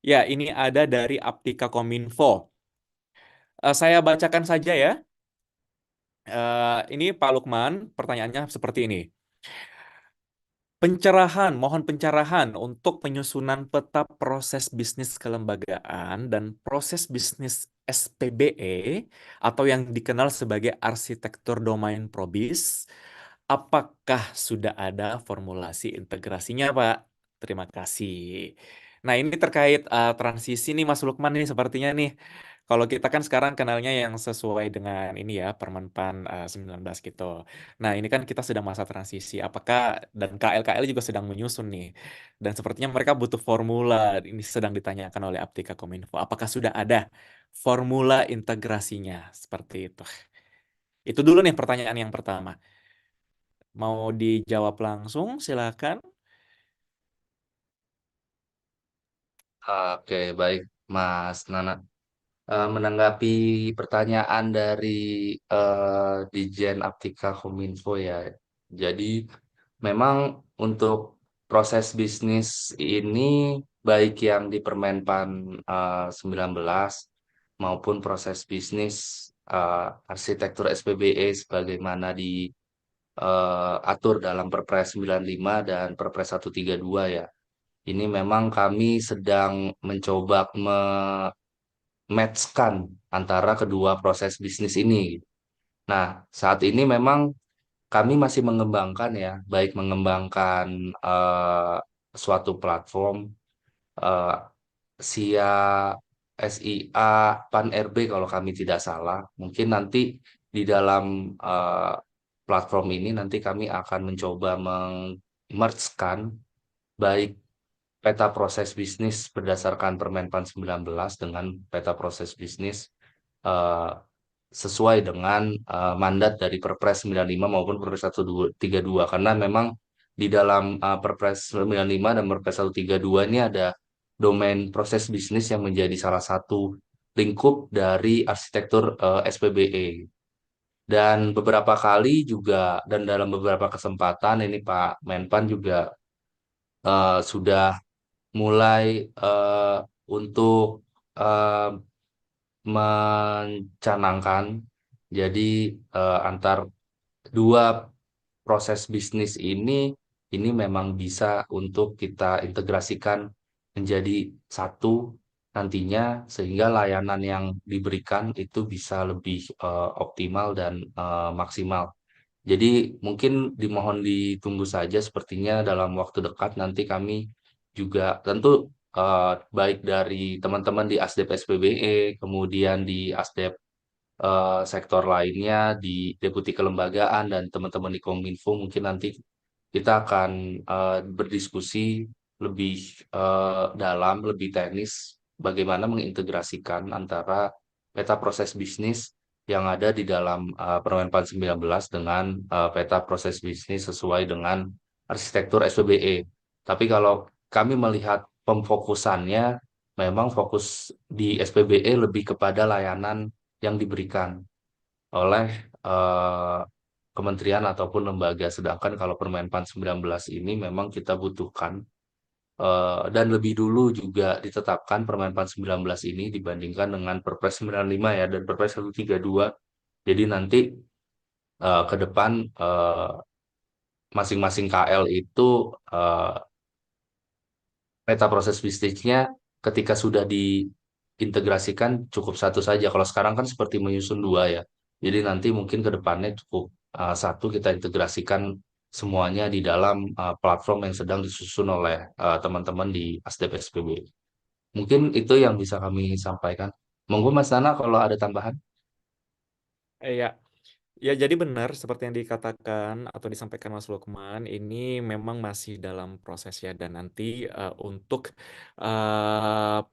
Ya, ini ada dari Aptika Kominfo. Saya bacakan saja ya. Ini Pak Lukman, pertanyaannya seperti ini. Pencerahan, mohon pencerahan untuk penyusunan peta proses bisnis kelembagaan dan proses bisnis SPBE atau yang dikenal sebagai arsitektur domain probis. Apakah sudah ada formulasi integrasinya, Pak? Terima kasih. Nah, ini terkait transisi nih Mas Lukman nih sepertinya nih. Kalau kita kan sekarang kenalnya yang sesuai dengan ini ya, Permenpan 19 gitu. Nah, ini kan kita sedang masa transisi. Apakah dan KL-KL juga sedang menyusun nih. Dan sepertinya mereka butuh formula. Ini sedang ditanyakan oleh Aptika Kominfo. Apakah sudah ada formula integrasinya? Seperti itu. Itu dulu nih pertanyaan yang pertama. Mau dijawab langsung, silakan. Oke, baik, Mas Nana. Menanggapi pertanyaan dari Dijen Aptika Kominfo ya. Jadi memang untuk proses bisnis ini baik yang di Permenpan 19 maupun proses bisnis arsitektur SPBE sebagaimana diatur dalam Perpres 95 dan Perpres 132 ya. Ini memang kami sedang mencoba matchkan antara kedua proses bisnis ini. Nah, saat ini memang kami masih mengembangkan ya, baik mengembangkan suatu platform eh, SIA, SIA, PAN RB kalau kami tidak salah. Mungkin nanti di dalam platform ini nanti kami akan mencoba meng-merge-kan baik peta proses bisnis berdasarkan Permenpan 19 dengan peta proses bisnis eh, sesuai dengan mandat dari Perpres 95 maupun Perpres 132 karena memang di dalam Perpres 95 dan Perpres 132 ini ada domain proses bisnis yang menjadi salah satu lingkup dari arsitektur SPBE. Dan beberapa kali juga dan dalam beberapa kesempatan ini Pak Menpan juga sudah mulai untuk eh, mencanangkan jadi antar dua proses bisnis ini memang bisa untuk kita integrasikan menjadi satu nantinya sehingga layanan yang diberikan itu bisa lebih optimal dan maksimal. Jadi mungkin dimohon ditunggu saja sepertinya dalam waktu dekat nanti kami juga tentu baik dari teman-teman di ASDEP SPBE, kemudian di ASDEP sektor lainnya, di Deputi Kelembagaan dan teman-teman di Kominfo mungkin nanti kita akan berdiskusi lebih dalam, lebih teknis bagaimana mengintegrasikan antara peta proses bisnis yang ada di dalam Permenpan 19 dengan peta proses bisnis sesuai dengan arsitektur SPBE. Tapi kalau kami melihat pemfokusannya, memang fokus di SPBE lebih kepada layanan yang diberikan oleh eh, kementerian ataupun lembaga. Sedangkan kalau Permenpan 19 ini memang kita butuhkan dan lebih dulu juga ditetapkan Permenpan 19 ini dibandingkan dengan Perpres 95 ya dan Perpres 132. Jadi nanti ke depan masing-masing KL itu eh, peta proses bisnisnya ketika sudah diintegrasikan cukup satu saja. Kalau sekarang kan seperti menyusun dua ya. Jadi nanti mungkin ke depannya cukup satu kita integrasikan semuanya di dalam platform yang sedang disusun oleh teman-teman di ASDP SPB. Mungkin itu yang bisa kami sampaikan. Monggo Mas Nana kalau ada tambahan. Ya, ya, jadi benar seperti yang dikatakan atau disampaikan Mas Lukman, ini memang masih dalam proses ya dan nanti untuk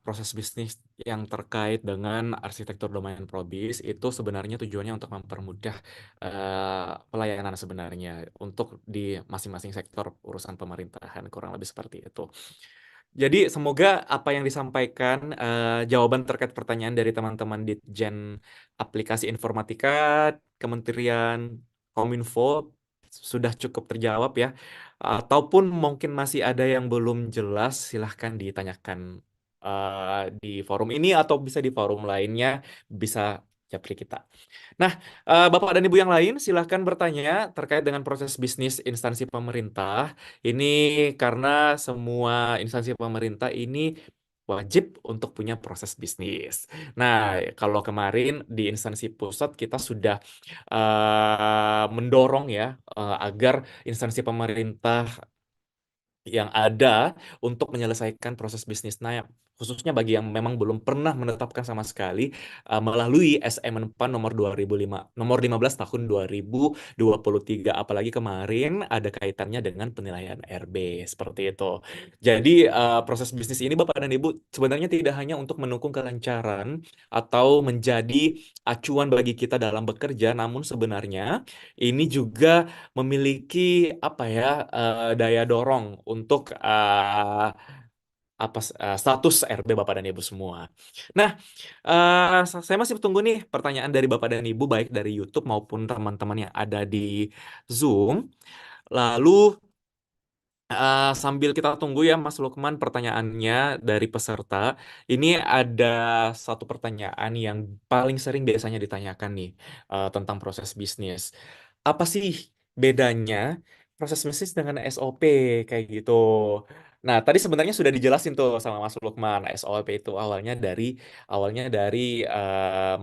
proses bisnis yang terkait dengan arsitektur domain probis itu sebenarnya tujuannya untuk mempermudah pelayanan sebenarnya untuk di masing-masing sektor urusan pemerintahan kurang lebih seperti itu. Jadi semoga apa yang disampaikan jawaban terkait pertanyaan dari teman-teman Ditjen Aplikasi Informatika Kementerian Kominfo sudah cukup terjawab ya. Ataupun mungkin masih ada yang belum jelas, silahkan ditanyakan di forum ini atau bisa di forum lainnya, bisa japri kita. Nah, Bapak dan Ibu yang lain silahkan bertanya terkait dengan proses bisnis instansi pemerintah. Ini karena semua instansi pemerintah ini wajib untuk punya proses bisnis. Nah, kalau kemarin di instansi pusat kita sudah mendorong ya agar instansi pemerintah yang ada untuk menyelesaikan proses bisnis. Nah, khususnya bagi yang memang belum pernah menetapkan sama sekali melalui SM Menpan nomor 15 tahun 2023. Apalagi kemarin ada kaitannya dengan penilaian RB seperti itu. Jadi proses bisnis ini Bapak dan Ibu sebenarnya tidak hanya untuk mendukung kelancaran atau menjadi acuan bagi kita dalam bekerja, namun sebenarnya ini juga memiliki apa ya daya dorong untuk status RB Bapak dan Ibu semua. Nah, saya masih tunggu nih pertanyaan dari Bapak dan Ibu baik dari YouTube maupun teman-teman yang ada di Zoom. Lalu sambil kita tunggu ya Mas Lukman pertanyaannya dari peserta, ini ada satu pertanyaan yang paling sering biasanya ditanyakan nih tentang proses bisnis. Apa sih bedanya proses bisnis dengan SOP kayak gitu? Nah, tadi sebenarnya sudah dijelasin tuh sama Mas Lukman, SOP itu awalnya dari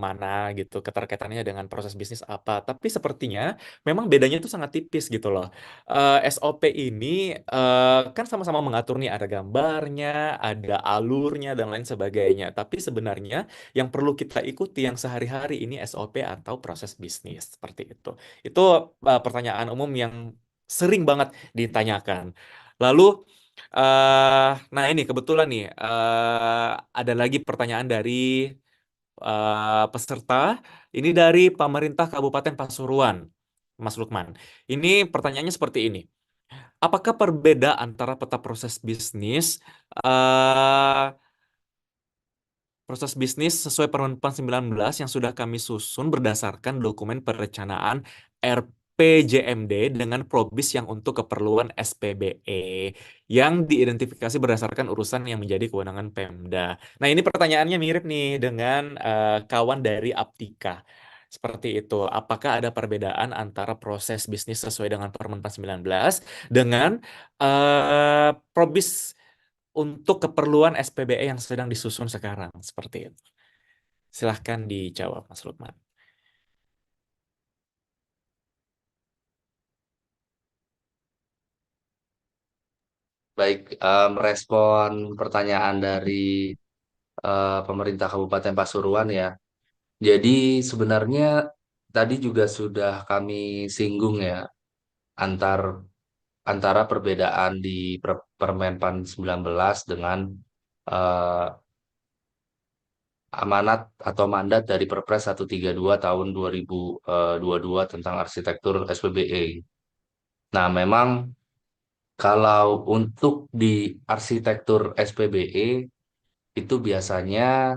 mana gitu, keterkaitannya dengan proses bisnis apa. Tapi sepertinya memang bedanya itu sangat tipis gitu loh. SOP ini kan sama-sama mengatur nih ada gambarnya, ada alurnya dan lain sebagainya. Tapi sebenarnya yang perlu kita ikuti yang sehari-hari ini SOP atau proses bisnis seperti itu. Itu pertanyaan umum yang sering banget ditanyakan. Lalu, nah ini kebetulan nih ada lagi pertanyaan dari peserta. Ini dari pemerintah Kabupaten Pasuruan, Mas Lukman. Ini pertanyaannya seperti ini. Apakah perbedaan antara peta eh, proses bisnis sesuai Permen 19 yang sudah kami susun berdasarkan dokumen perencanaan RPJMD dengan probis yang untuk keperluan SPBE yang diidentifikasi berdasarkan urusan yang menjadi kewenangan Pemda. Nah, ini pertanyaannya mirip nih dengan kawan dari Aptika. Seperti itu. Apakah ada perbedaan antara proses bisnis sesuai dengan Permen 19 dengan probis untuk keperluan SPBE yang sedang disusun sekarang? Seperti itu. Silahkan dijawab, Mas Lukman. Baik, merespon pertanyaan dari pemerintah Kabupaten Pasuruan ya. Jadi sebenarnya tadi juga sudah kami singgung ya antar antara perbedaan di Permen 19 dengan eh, amanat atau mandat dari Perpres 132 tahun 2022 tentang arsitektur SPBE. Nah, memang kalau untuk di arsitektur SPBE itu biasanya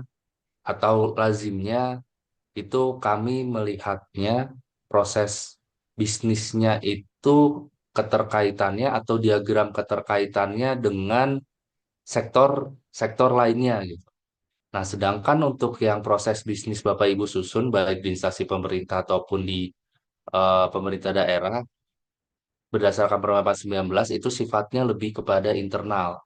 atau lazimnya itu kami melihatnya proses bisnisnya itu keterkaitannya atau diagram keterkaitannya dengan sektor sektor lainnya gitu. Nah, sedangkan untuk yang proses bisnis Bapak Ibu susun baik di instansi pemerintah ataupun di pemerintah daerah berdasarkan Permen 19 itu sifatnya lebih kepada internal.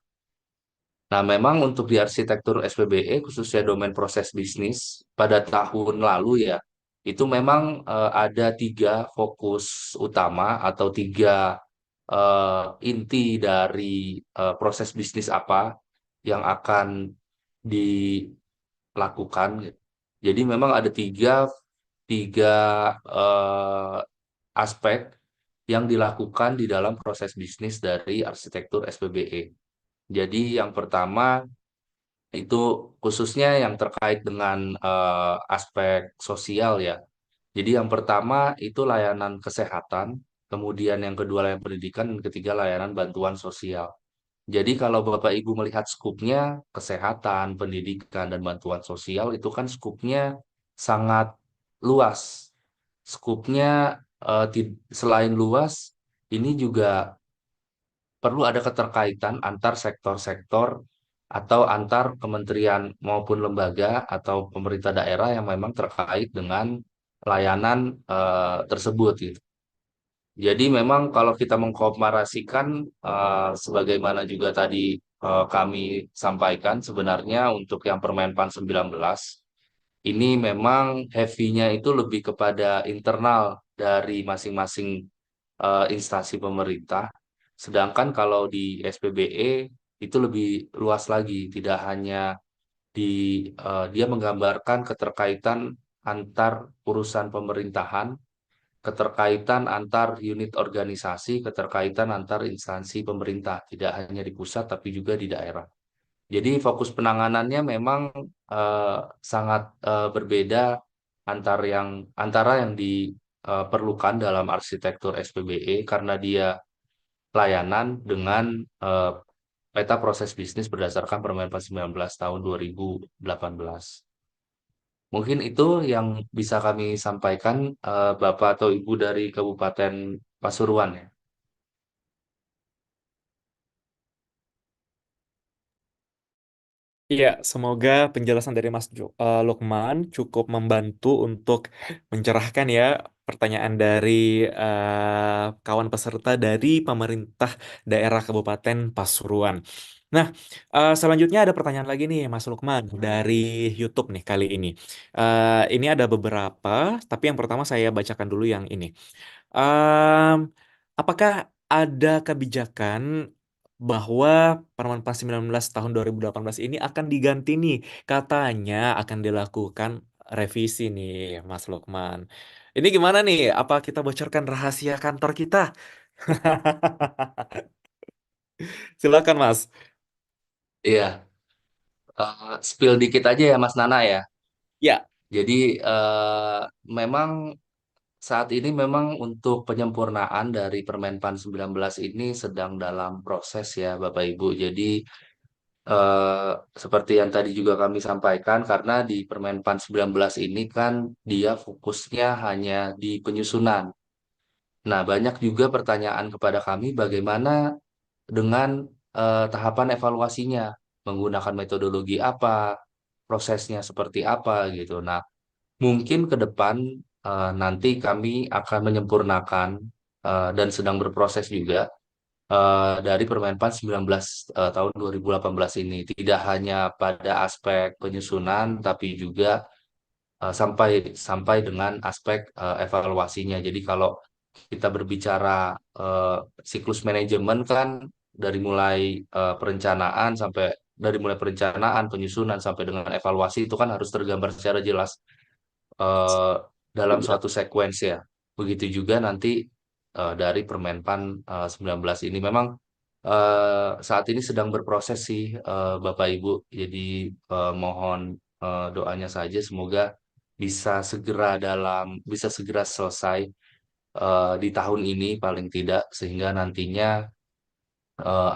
Nah, memang untuk di arsitektur SPBE khususnya domain proses bisnis pada tahun lalu ya, itu memang ada tiga fokus utama atau tiga inti dari proses bisnis apa yang akan dilakukan. Jadi memang ada tiga eh, aspek yang dilakukan di dalam proses bisnis dari arsitektur SPBE. Jadi yang pertama itu khususnya yang terkait dengan aspek sosial ya. Jadi yang pertama itu layanan kesehatan, kemudian yang kedua layanan pendidikan, dan ketiga layanan bantuan sosial. Jadi kalau Bapak Ibu melihat skupnya kesehatan, pendidikan, dan bantuan sosial itu kan skupnya sangat luas. Skupnya selain luas, ini juga perlu ada keterkaitan antar sektor-sektor atau antar kementerian maupun lembaga atau pemerintah daerah yang memang terkait dengan layanan tersebut gitu. Jadi memang kalau kita mengkomparasikan sebagaimana juga tadi kami sampaikan sebenarnya untuk yang Permenpan 19 ini memang heavy-nya itu lebih kepada internal dari masing-masing instansi pemerintah. Sedangkan kalau di SPBE itu lebih luas lagi, tidak hanya di dia menggambarkan keterkaitan antar urusan pemerintahan, keterkaitan antar unit organisasi, keterkaitan antar instansi pemerintah, tidak hanya di pusat tapi juga di daerah. Jadi fokus penanganannya memang sangat berbeda antara yang diperlukan dalam arsitektur SPBE karena dia layanan dengan eh, peta proses bisnis berdasarkan Permen 19 tahun 2018. Mungkin itu yang bisa kami sampaikan Bapak atau Ibu dari Kabupaten Pasuruan ya. Iya, semoga penjelasan dari Lukman cukup membantu untuk mencerahkan ya pertanyaan dari kawan peserta dari pemerintah daerah Kabupaten Pasuruan. Nah, selanjutnya ada pertanyaan lagi nih, Mas Lukman, dari YouTube nih kali ini. Ini ada beberapa, tapi yang pertama saya bacakan dulu yang ini. Em, apakah ada kebijakan bahwa Permen 19 tahun 2018 ini akan diganti nih? Katanya akan dilakukan revisi nih, Mas Lukman. Ini gimana nih? Apa kita bocorkan rahasia kantor kita? Silakan, Mas. Iya, spill dikit aja ya Mas Nana ya. Ya, Jadi memang saat ini memang untuk penyempurnaan dari Permenpan 19 ini sedang dalam proses ya Bapak Ibu. Jadi eh, seperti yang tadi juga kami sampaikan, karena di Permenpan 19 ini kan dia fokusnya hanya di penyusunan. Nah, banyak juga pertanyaan kepada kami bagaimana dengan tahapan evaluasinya, menggunakan metodologi apa, prosesnya seperti apa gitu. Nah, mungkin ke depan nanti kami akan menyempurnakan dan sedang berproses juga dari Permenpan 19 tahun 2018 ini. Tidak hanya pada aspek penyusunan, tapi juga sampai sampai dengan aspek evaluasinya. Jadi kalau kita berbicara eh, siklus manajemen kan dari mulai perencanaan, penyusunan sampai dengan evaluasi itu kan harus tergambar secara jelas eh, dalam betul. suatu sequence ya. Begitu juga nanti dari Permenpan 19 ini memang saat ini sedang berproses sih Bapak Ibu. Jadi mohon doanya saja semoga bisa segera selesai di tahun ini paling tidak, sehingga nantinya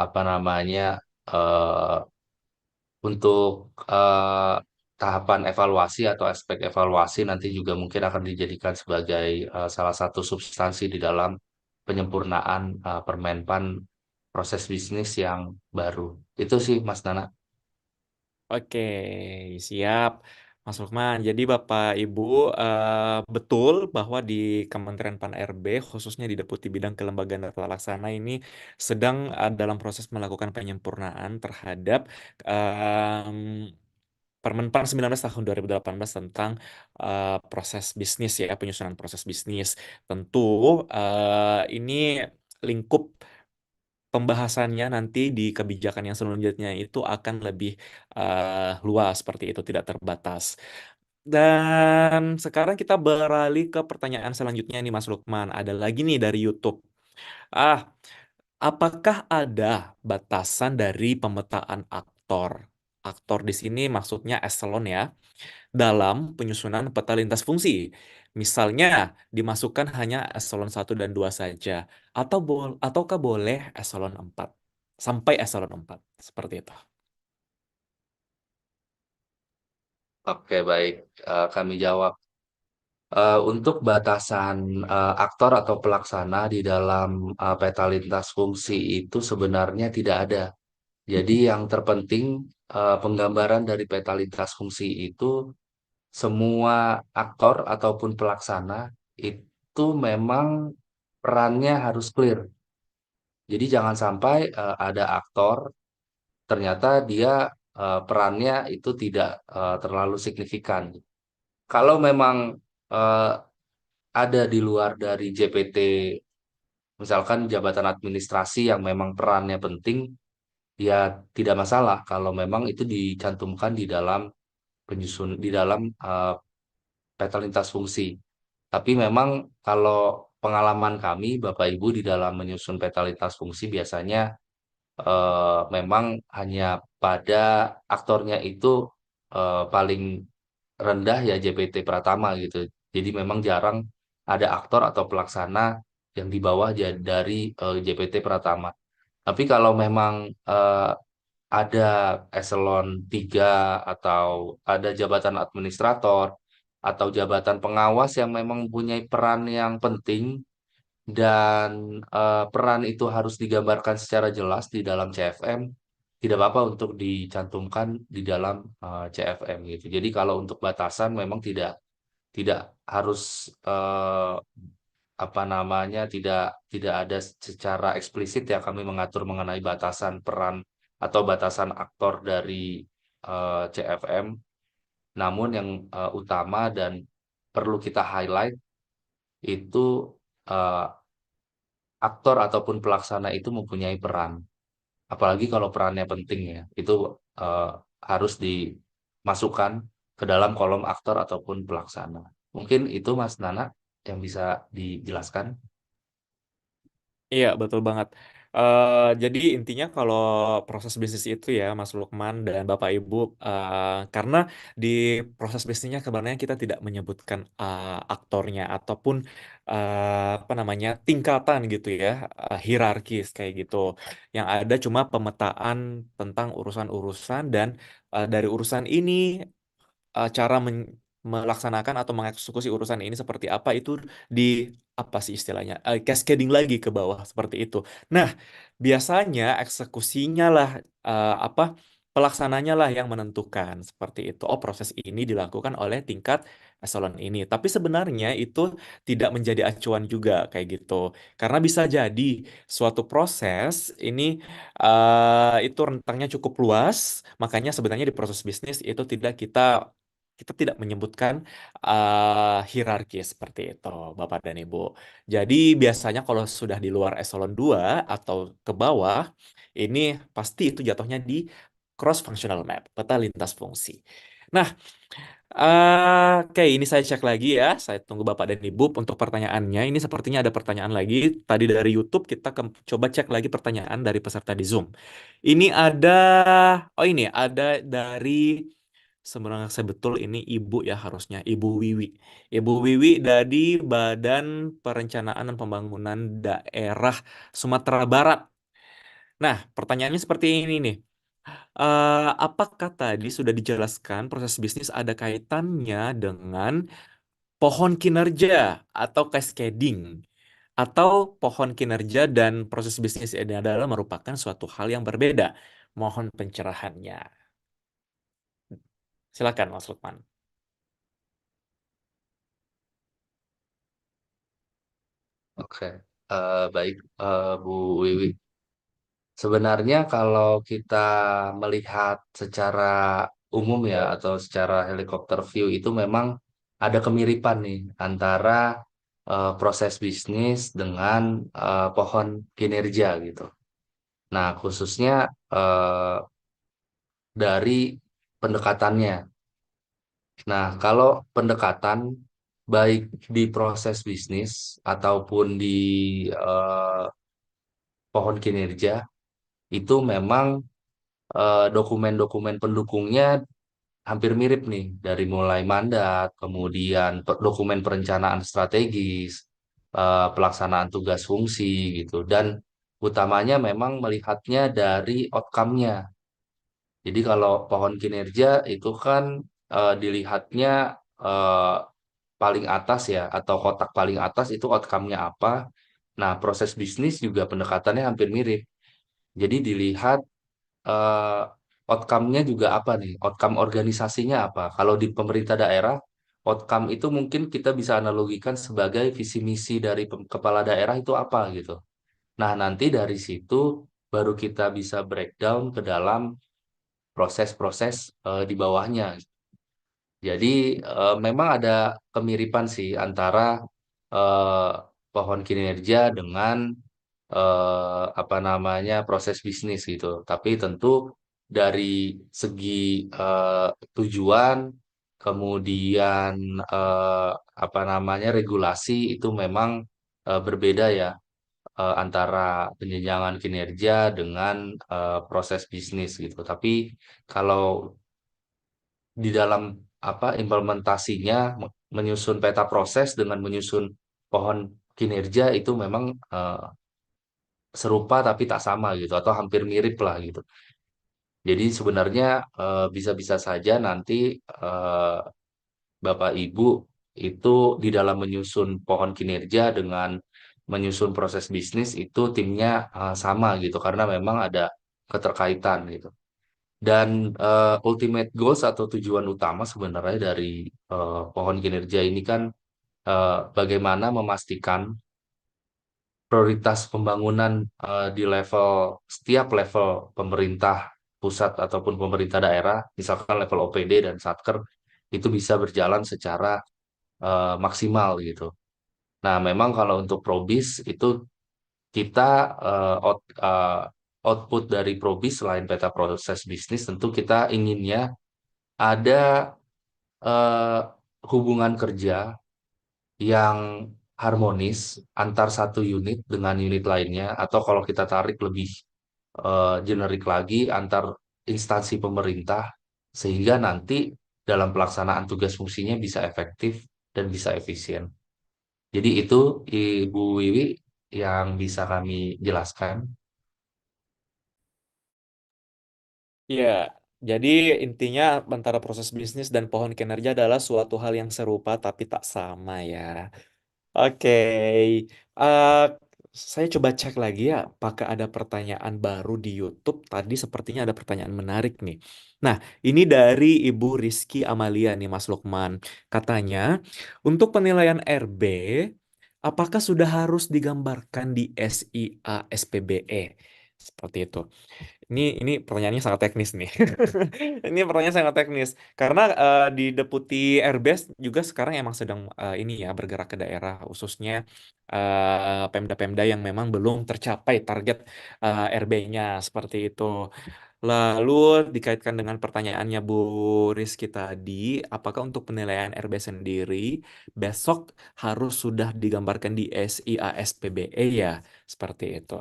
apa namanya eh, untuk tahapan evaluasi atau aspek evaluasi nanti juga mungkin akan dijadikan sebagai salah satu substansi di dalam penyempurnaan Permenpan proses bisnis yang baru. Itu sih Mas Nana. Oke, siap. Mas Lukman, jadi Bapak Ibu betul bahwa di Kementerian Pan-RB, khususnya di Deputi Bidang Kelembagaan dan Tata Laksana ini sedang dalam proses melakukan penyempurnaan terhadap em, Permenpan 19 tahun 2018 tentang proses bisnis ya, penyusunan proses bisnis. Tentu ini lingkup pembahasannya nanti di kebijakan yang selanjutnya itu akan lebih luas seperti itu, tidak terbatas. Dan sekarang kita beralih ke pertanyaan selanjutnya nih Mas Lukman. Ada lagi nih dari YouTube. Ah, apakah ada batasan dari pemetaan aktor? Aktor di sini maksudnya eselon ya, dalam penyusunan peta lintas fungsi. Misalnya, dimasukkan hanya eselon 1 dan 2 saja, ataukah boleh eselon 4 sampai eselon 4 seperti itu. Oke, baik. Kami jawab. Untuk batasan aktor atau pelaksana di dalam peta lintas fungsi itu sebenarnya tidak ada. Jadi yang terpenting penggambaran dari peta lintas fungsi itu semua aktor ataupun pelaksana itu memang perannya harus clear. Jadi jangan sampai ada aktor ternyata dia perannya itu tidak terlalu signifikan. Kalau memang eh, ada di luar dari JPT, misalkan jabatan administrasi yang memang perannya penting, ya tidak masalah kalau memang itu dicantumkan di dalam di dalam peta lintas fungsi. Tapi memang kalau pengalaman kami, Bapak Ibu di dalam menyusun peta lintas fungsi biasanya memang hanya pada aktornya itu paling rendah ya JPT Pratama gitu. Jadi memang jarang ada aktor atau pelaksana yang di bawah dari JPT Pratama. Tapi kalau memang eh, ada eselon 3 atau ada jabatan administrator atau jabatan pengawas yang memang mempunyai peran yang penting dan peran itu harus digambarkan secara jelas di dalam CFM, tidak apa-apa untuk dicantumkan di dalam CFM gitu. Jadi kalau untuk batasan memang tidak tidak harus apa namanya tidak tidak ada secara eksplisit ya kami mengatur mengenai batasan peran atau batasan aktor dari CFM. Namun yang utama dan perlu kita highlight itu eh, aktor ataupun pelaksana itu mempunyai peran. Apalagi kalau perannya penting ya, itu eh, harus dimasukkan ke dalam kolom aktor ataupun pelaksana. Mungkin itu Mas Nana yang bisa dijelaskan. Iya, betul banget. Jadi intinya kalau proses bisnis itu ya Mas Lukman dan Bapak Ibu, karena di proses bisnisnya sebenarnya kita tidak menyebutkan aktornya ataupun apa namanya tingkatan gitu ya, hierarkis kayak gitu. Yang ada cuma pemetaan tentang urusan-urusan dan dari urusan ini cara melaksanakan atau mengeksekusi urusan ini seperti apa itu di apa sih istilahnya, cascading lagi ke bawah seperti itu. Nah, biasanya eksekusinya lah, apa pelaksananya lah yang menentukan seperti itu. Oh, proses ini dilakukan oleh tingkat eselon ini. Tapi sebenarnya itu tidak menjadi acuan juga kayak gitu. Karena bisa jadi suatu proses ini itu rentangnya cukup luas, makanya sebenarnya di proses bisnis itu tidak kita kita tidak menyebutkan hierarki seperti itu, Bapak dan Ibu. Jadi biasanya kalau sudah di luar eselon 2 atau ke bawah, ini pasti itu jatuhnya di cross functional map, peta lintas fungsi. Nah, oke, ini saya cek lagi ya. Saya tunggu Bapak dan Ibu untuk pertanyaannya. Ini sepertinya ada pertanyaan lagi. Tadi dari YouTube kita coba cek lagi pertanyaan dari peserta di Zoom. Ini ada, oh ini ada dari, sebenarnya saya betul ini Ibu ya harusnya, Ibu Wiwi. Ibu Wiwi dari Badan Perencanaan dan Pembangunan Daerah Sumatera Barat. Nah, pertanyaannya seperti ini nih. Apakah tadi sudah dijelaskan proses bisnis ada kaitannya dengan pohon kinerja atau cascading? Atau pohon kinerja dan proses bisnis ini adalah merupakan suatu hal yang berbeda? Mohon pencerahannya. Silakan, Mas Lukman. Oke, baik, Bu Wiwi. Sebenarnya kalau kita melihat secara umum ya atau secara helikopter view itu memang ada kemiripan nih antara proses bisnis dengan pohon kinerja gitu. Nah, khususnya eh, dari pendekatannya. Nah, kalau pendekatan baik di proses bisnis ataupun di eh, pohon kinerja itu memang dokumen-dokumen pendukungnya hampir mirip nih dari mulai mandat, kemudian dokumen perencanaan strategis, pelaksanaan tugas fungsi gitu dan utamanya memang melihatnya dari outcome-nya. Jadi kalau pohon kinerja itu kan dilihatnya eh, paling atas ya atau kotak paling atas itu outcome-nya apa. Nah, proses bisnis juga pendekatannya hampir mirip. Jadi dilihat eh, outcome-nya juga apa nih? Outcome organisasinya apa? Kalau di pemerintah daerah, outcome itu mungkin kita bisa analogikan sebagai visi misi dari kepala daerah itu apa gitu. Nah, nanti dari situ baru kita bisa breakdown ke dalam proses-proses di bawahnya. Jadi memang ada kemiripan sih antara eh, pohon kinerja dengan apa namanya proses bisnis gitu. Tapi tentu dari segi eh, tujuan, kemudian eh, apa namanya regulasi itu memang berbeda ya antara penjenjangan kinerja dengan proses bisnis gitu. Tapi kalau di dalam apa implementasinya menyusun peta proses dengan menyusun pohon kinerja itu memang serupa tapi tak sama gitu atau hampir mirip lah gitu. Jadi sebenarnya bisa-bisa saja nanti eh, Bapak Ibu itu di dalam menyusun pohon kinerja dengan menyusun proses bisnis itu timnya sama gitu karena memang ada keterkaitan gitu. Dan ultimate goals atau tujuan utama sebenarnya dari pohon kinerja ini kan bagaimana memastikan prioritas pembangunan di level setiap level pemerintah pusat ataupun pemerintah daerah, misalkan level OPD dan Satker itu bisa berjalan secara maksimal gitu. Nah, memang kalau untuk Probis itu kita output dari Probis selain peta proses bisnis tentu kita inginnya ada hubungan kerja yang harmonis antar satu unit dengan unit lainnya, atau kalau kita tarik lebih generik lagi antar instansi pemerintah, sehingga nanti dalam pelaksanaan tugas fungsinya bisa efektif dan bisa efisien. Jadi itu Ibu Wiwi yang bisa kami jelaskan. Ya, jadi intinya antara proses bisnis dan pohon kinerja adalah suatu hal yang serupa tapi tak sama ya. Oke, eh, saya coba cek lagi ya, apakah ada pertanyaan baru di YouTube? Tadi sepertinya ada pertanyaan menarik nih. Nah, ini dari Ibu Rizky Amalia nih, Mas Lukman. Katanya, untuk penilaian RB, apakah sudah harus digambarkan di SIA SPBE? Seperti itu. Ini pertanyaannya sangat teknis nih. Ini pertanyaan sangat teknis karena di Deputi Airbase juga sekarang emang sedang ini ya bergerak ke daerah khususnya Pemda-Pemda yang memang belum tercapai target RB-nya seperti itu. Lalu dikaitkan dengan pertanyaannya Bu Rizky tadi, apakah untuk penilaian RB sendiri besok harus sudah digambarkan di SIASPBE ya? Seperti itu.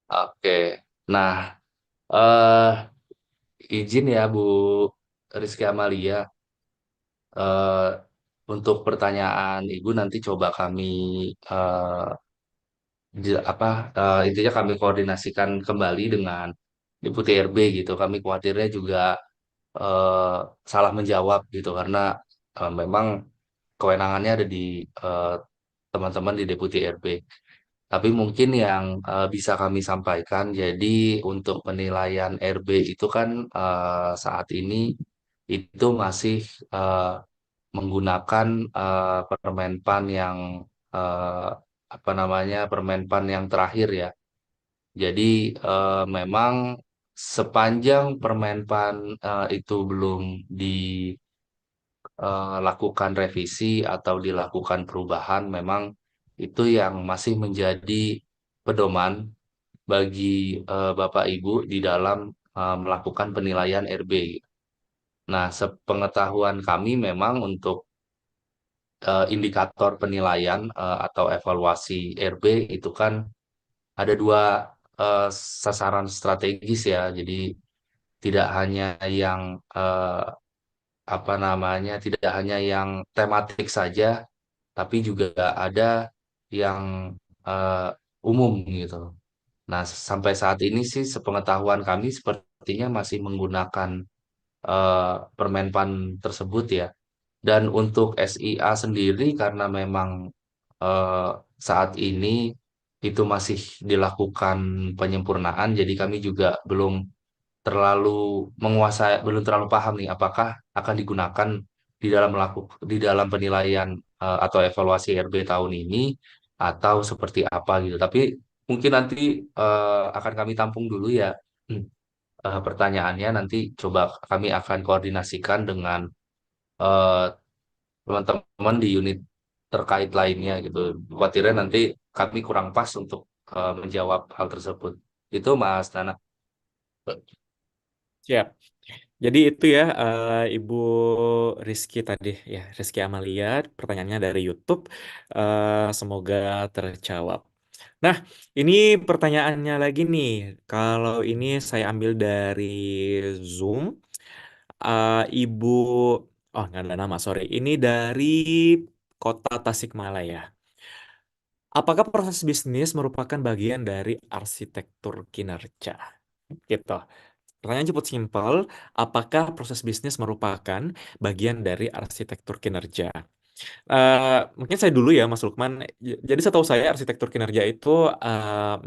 Oke. Nah, eh izin ya Bu Rizky Amalia, eh untuk pertanyaan Ibu nanti coba kami eh, apa intinya kami koordinasikan kembali dengan Deputi RB gitu. Kami khawatirnya juga eh, salah menjawab gitu karena memang kewenangannya ada di eh, teman-teman di Deputi RB. Tapi mungkin yang bisa kami sampaikan, jadi untuk penilaian RB itu kan saat ini itu masih eh, menggunakan Permenpan yang eh, apa namanya Permenpan yang terakhir ya. Jadi memang sepanjang Permenpan itu belum dilakukan revisi atau dilakukan perubahan, memang itu yang masih menjadi pedoman bagi Bapak Ibu di dalam melakukan penilaian RB. Nah, sepengetahuan kami memang untuk indikator penilaian atau evaluasi RB itu kan ada dua sasaran strategis ya. Jadi tidak hanya yang tidak hanya yang tematik saja, tapi juga ada yang eh, umum gitu. Nah, sampai saat ini sih sepengetahuan kami sepertinya masih menggunakan Permenpan tersebut ya. Dan untuk SIA sendiri karena memang eh, saat ini itu masih dilakukan penyempurnaan, jadi kami juga terlalu belum terlalu paham nih apakah akan digunakan di dalam penilaian atau evaluasi RB tahun ini atau seperti apa gitu. Tapi mungkin nanti akan kami tampung dulu ya pertanyaannya. Nanti coba kami akan koordinasikan dengan eh, teman-teman di unit terkait lainnya gitu. Khawatirnya nanti kami kurang pas untuk menjawab hal tersebut. Itu Mas Nana. Siap. Jadi itu ya Ibu Rizky tadi ya, Rizky Amalia, pertanyaannya dari YouTube. Semoga terjawab. Nah, ini pertanyaannya lagi nih. Kalau ini saya ambil dari Zoom, Ibu, oh nggak ada nama, sorry. Ini dari Kota Tasikmalaya. Apakah proses bisnis merupakan bagian dari arsitektur kinerja? Gitu. Pertanyaan cukup simpel, apakah proses bisnis merupakan bagian dari arsitektur kinerja? Mungkin saya dulu ya, Mas Lukman. Jadi setahu saya arsitektur kinerja itu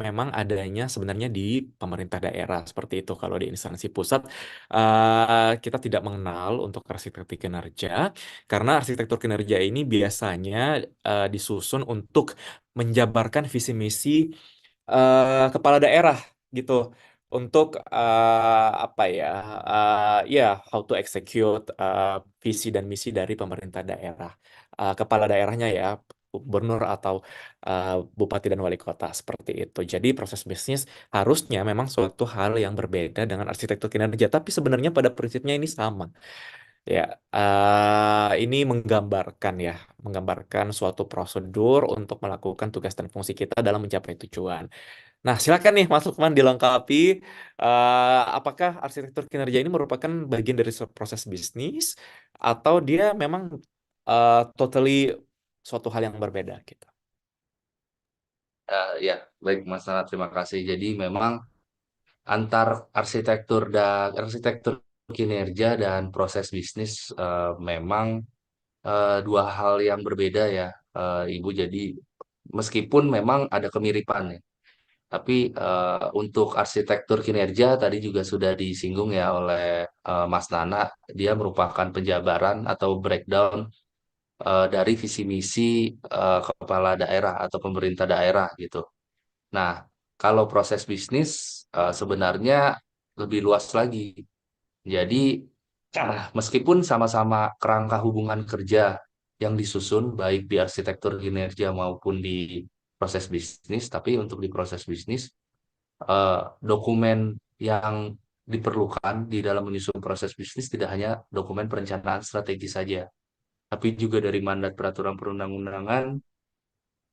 memang adanya sebenarnya di pemerintah daerah seperti itu. Kalau di instansi pusat kita tidak mengenal untuk arsitektur kinerja karena arsitektur kinerja ini biasanya disusun untuk menjabarkan visi misi kepala daerah gitu untuk apa ya ya how to execute visi dan misi dari pemerintah daerah kepala daerahnya ya. gubernur atau bupati dan wali kota seperti itu. Jadi proses bisnis harusnya memang suatu hal yang berbeda dengan arsitektur kinerja, tapi sebenarnya pada prinsipnya ini sama. Ya, ini menggambarkan suatu prosedur untuk melakukan tugas dan fungsi kita dalam mencapai tujuan. Nah, silakan nih Mas Lukman dilengkapi, apakah arsitektur kinerja ini merupakan bagian dari proses bisnis atau dia memang totally suatu hal yang berbeda gitu. Ya, baik Mas Nana, terima kasih. Jadi memang antar arsitektur kinerja dan proses bisnis memang dua hal yang berbeda ya, Ibu. Jadi meskipun memang ada kemiripan ya, tapi untuk arsitektur kinerja tadi juga sudah disinggung ya oleh Mas Nana, dia merupakan penjabaran atau breakdown dari visi misi kepala daerah atau pemerintah daerah gitu. Nah, kalau proses bisnis sebenarnya lebih luas lagi. Jadi, meskipun sama-sama kerangka hubungan kerja yang disusun baik di arsitektur kinerja maupun di proses bisnis, tapi untuk di proses bisnis, dokumen yang diperlukan di dalam menyusun proses bisnis tidak hanya dokumen perencanaan strategi saja, tapi juga dari mandat peraturan perundang-undangan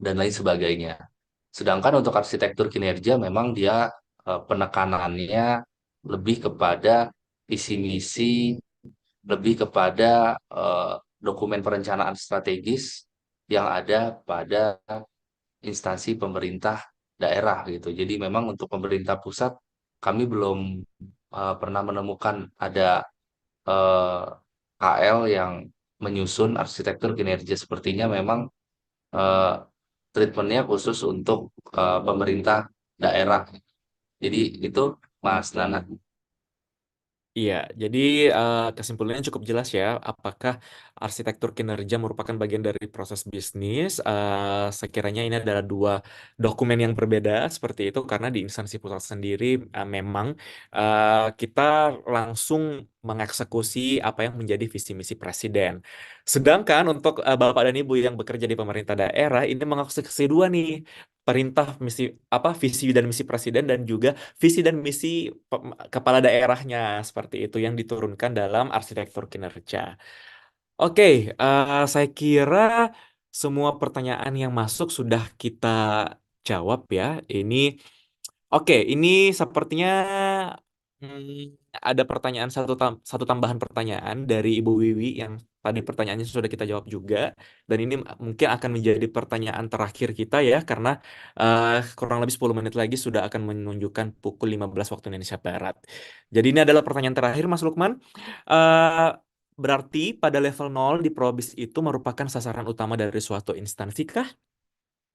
dan lain sebagainya. Sedangkan untuk arsitektur kinerja memang dia penekanannya lebih kepada visi misi, lebih kepada dokumen perencanaan strategis yang ada pada instansi pemerintah daerah gitu. Jadi memang untuk pemerintah pusat kami belum pernah menemukan ada eh, KL yang menyusun arsitektur kinerja. Sepertinya memang eh, treatmentnya khusus untuk pemerintah daerah. Jadi itu Mas Nana. Iya, jadi kesimpulannya cukup jelas ya. Apakah arsitektur kinerja merupakan bagian dari proses bisnis? Sekiranya ini adalah dua dokumen yang berbeda seperti itu, karena di instansi pusat sendiri memang kita langsung mengeksekusi apa yang menjadi visi misi presiden. Sedangkan untuk Bapak dan Ibu yang bekerja di pemerintah daerah ini mengeksekusi dua nih, perintah misi apa visi dan misi presiden dan juga visi dan misi kepala daerahnya seperti itu yang diturunkan dalam arsitektur kinerja. Oke, saya kira semua pertanyaan yang masuk sudah kita jawab ya. Oke, ini sepertinya ada pertanyaan satu tambahan pertanyaan dari Ibu Wiwi yang tadi pertanyaannya sudah kita jawab juga, dan ini mungkin akan menjadi pertanyaan terakhir kita ya karena kurang lebih 10 menit lagi sudah akan menunjukkan pukul 15 waktu Indonesia Barat. Jadi ini adalah pertanyaan terakhir Mas Lukman. Eh, Berarti pada level 0 di Probis itu merupakan sasaran utama dari suatu instansi kah?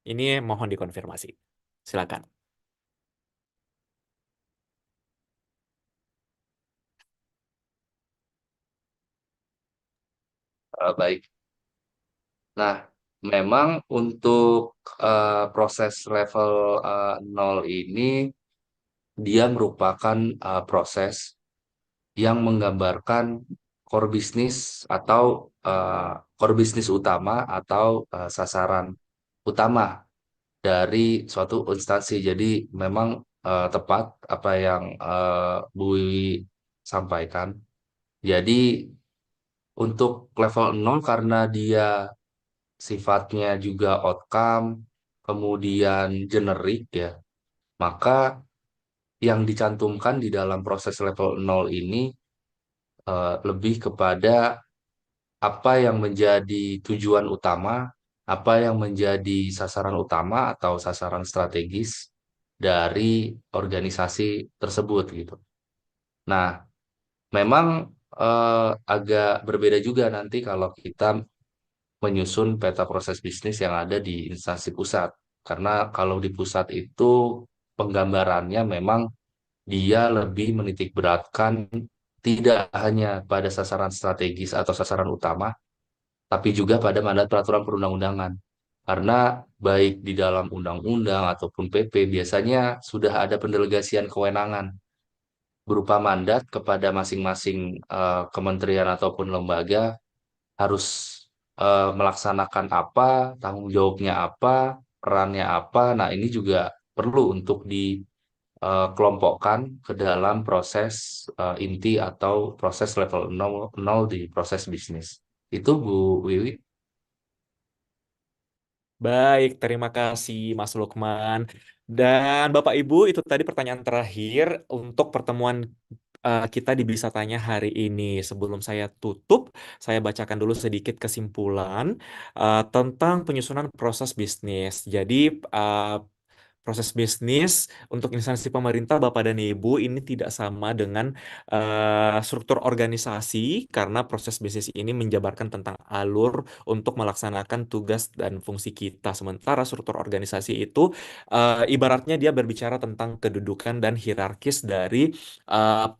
Ini mohon dikonfirmasi. Silakan. Baik. Nah, memang untuk proses level 0 ini dia merupakan proses yang menggambarkan core bisnis atau core bisnis utama atau sasaran utama dari suatu instansi. Jadi memang tepat apa yang Bu Wiwi sampaikan. Jadi untuk level 0 karena dia sifatnya juga outcome, kemudian generik ya, maka yang dicantumkan di dalam proses level 0 ini lebih kepada apa yang menjadi tujuan utama, apa yang menjadi sasaran utama atau sasaran strategis dari organisasi tersebut gitu. Nah, memang agak berbeda juga nanti kalau kita menyusun peta proses bisnis yang ada di instansi pusat. Karena kalau di pusat itu penggambarannya memang dia lebih menitik beratkan tidak hanya pada sasaran strategis atau sasaran utama, tapi juga pada mandat peraturan perundang-undangan. Karena baik di dalam undang-undang ataupun PP biasanya sudah ada pendelegasian kewenangan berupa mandat kepada masing-masing kementerian ataupun lembaga harus melaksanakan apa, tanggung jawabnya apa, perannya apa. Nah, ini juga perlu untuk dikelompokkan ke dalam proses inti atau proses level nol di proses bisnis. Itu Bu Wiwi. Baik, terima kasih Mas Lukman. Dan Bapak Ibu, itu tadi pertanyaan terakhir untuk pertemuan kita di Bisa Tanya hari ini. Sebelum saya tutup, saya bacakan dulu sedikit kesimpulan tentang penyusunan proses bisnis. Jadi, proses bisnis untuk instansi pemerintah, Bapak dan Ibu, ini tidak sama dengan struktur organisasi karena proses bisnis ini menjabarkan tentang alur untuk melaksanakan tugas dan fungsi kita. Sementara struktur organisasi itu ibaratnya dia berbicara tentang kedudukan dan hierarkis dari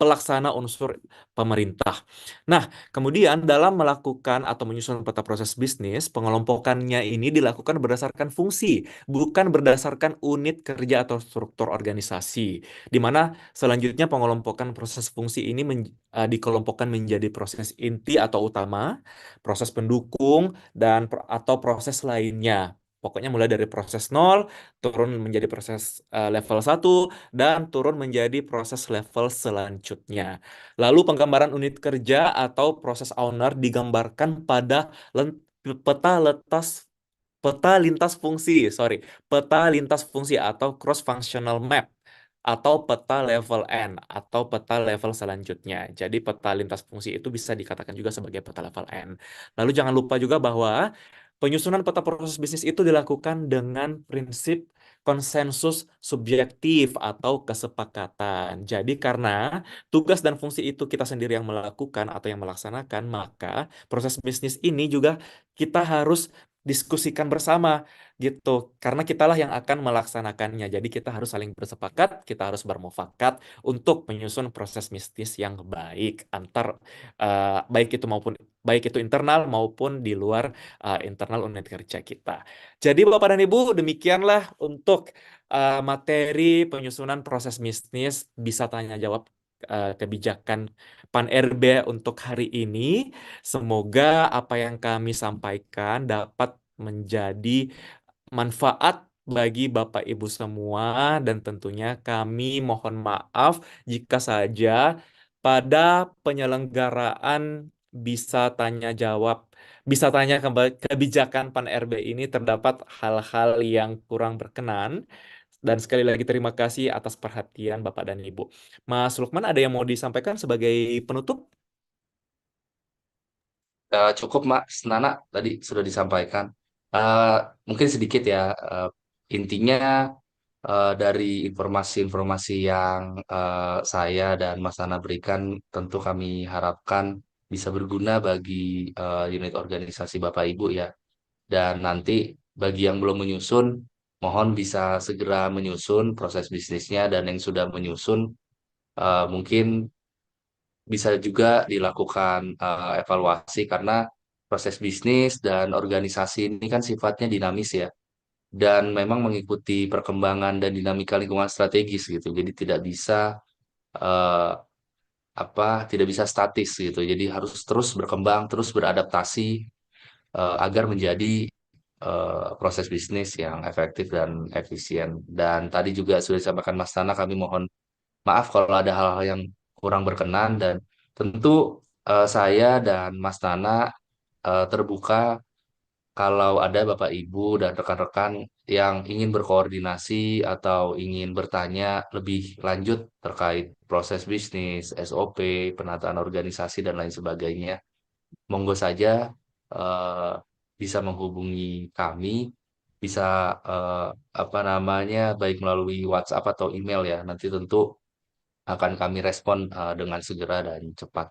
pelaksana unsur pemerintah. Nah, kemudian dalam melakukan atau menyusun peta proses bisnis, pengelompokannya ini dilakukan berdasarkan fungsi bukan berdasarkan unit kerja atau struktur organisasi. Di mana selanjutnya pengelompokan proses fungsi ini dikelompokkan menjadi proses inti atau utama, proses pendukung, dan atau proses lainnya. Pokoknya mulai dari proses nol, turun menjadi proses level satu dan turun menjadi proses level selanjutnya. Lalu penggambaran unit kerja atau proses owner digambarkan pada peta letas peta lintas fungsi, sorry, peta lintas fungsi atau cross functional map atau peta level N atau peta level selanjutnya. Jadi peta lintas fungsi itu bisa dikatakan juga sebagai peta level N. Lalu jangan lupa juga bahwa penyusunan peta proses bisnis itu dilakukan dengan prinsip konsensus subjektif atau kesepakatan. Jadi karena tugas dan fungsi itu kita sendiri yang melakukan atau yang melaksanakan, maka proses bisnis ini juga kita harus diskusikan bersama gitu. Karena kitalah yang akan melaksanakannya. Jadi kita harus saling bersepakat, kita harus bermufakat untuk menyusun proses bisnis yang baik antar baik itu internal maupun di luar internal unit kerja kita. Jadi Bapak dan Ibu, demikianlah untuk materi penyusunan proses bisnis bisa tanya jawab kebijakan Pan RB untuk hari ini. Semoga apa yang kami sampaikan dapat menjadi manfaat bagi Bapak Ibu semua dan tentunya kami mohon maaf jika saja pada penyelenggaraan bisa tanya jawab, bisa tanya kebijakan Pan RB ini terdapat hal-hal yang kurang berkenan. Dan sekali lagi terima kasih atas perhatian Bapak dan Ibu. Mas Lukman ada yang mau disampaikan sebagai penutup? Cukup, Mas Nana, tadi sudah disampaikan. Eh, Mungkin sedikit ya, intinya dari informasi-informasi yang saya dan Mas Nana berikan, tentu kami harapkan bisa berguna bagi unit organisasi Bapak Ibu ya. Dan nanti bagi yang belum menyusun, mohon bisa segera menyusun proses bisnisnya, dan yang sudah menyusun mungkin bisa juga dilakukan evaluasi karena proses bisnis dan organisasi ini kan sifatnya dinamis ya, dan memang mengikuti perkembangan dan dinamika lingkungan strategis gitu. Jadi tidak bisa eh, tidak bisa statis gitu. Jadi harus terus berkembang, terus beradaptasi agar menjadi proses bisnis yang efektif dan efisien. Dan tadi juga sudah disampaikan Mas Tana, kami mohon maaf kalau ada hal-hal yang kurang berkenan, dan tentu saya dan Mas Nana terbuka kalau ada Bapak Ibu dan rekan-rekan yang ingin berkoordinasi atau ingin bertanya lebih lanjut terkait proses bisnis, SOP, penataan organisasi dan lain sebagainya. Monggo saja eh, bisa menghubungi kami, bisa eh, baik melalui WhatsApp atau email ya. Nanti tentu akan kami respon dengan segera dan cepat.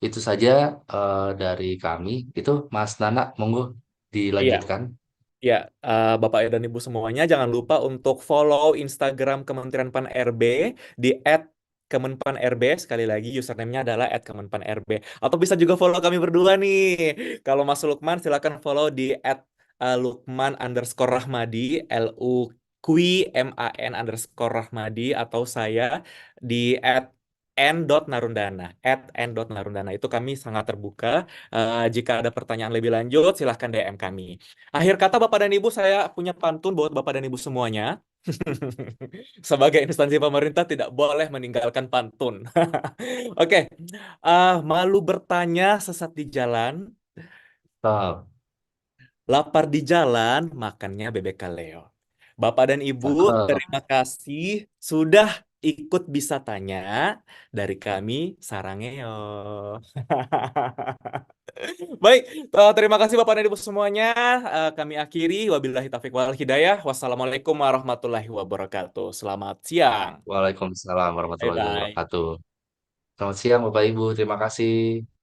Itu saja dari kami. Itu Mas Nana, monggo Iya. dilanjutkan. Ya, Bapak dan Ibu semuanya, jangan lupa untuk follow Instagram Kementerian Pan RB di @kemenpan_rb. Sekali lagi, username-nya adalah @kemenpan_rb. Atau bisa juga follow kami berdua nih. Kalau Mas Lukman, silakan follow di @lukman_rahmadi, LUQMAN_rahmadi, atau saya di n.narundana, @n.narundana. Itu kami sangat terbuka. Jika ada pertanyaan lebih lanjut, silahkan DM kami. Akhir kata Bapak dan Ibu, saya punya pantun buat Bapak dan Ibu semuanya. Sebagai instansi pemerintah tidak boleh meninggalkan pantun. Oke, malu bertanya sesat di jalan, Stop. lapar di jalan, makannya bebek kaleo. Bapak dan Ibu, Cakep. terima kasih sudah ikut bisa tanya dari kami Sarangeo. Baik, terima kasih Bapak dan Ibu semuanya. Kami akhiri. Wabillahi taufiq wal hidayah. Wassalamualaikum warahmatullahi wabarakatuh. Selamat siang. Waalaikumsalam warahmatullahi Bye-bye. wabarakatuh. Selamat siang Bapak Ibu, terima kasih.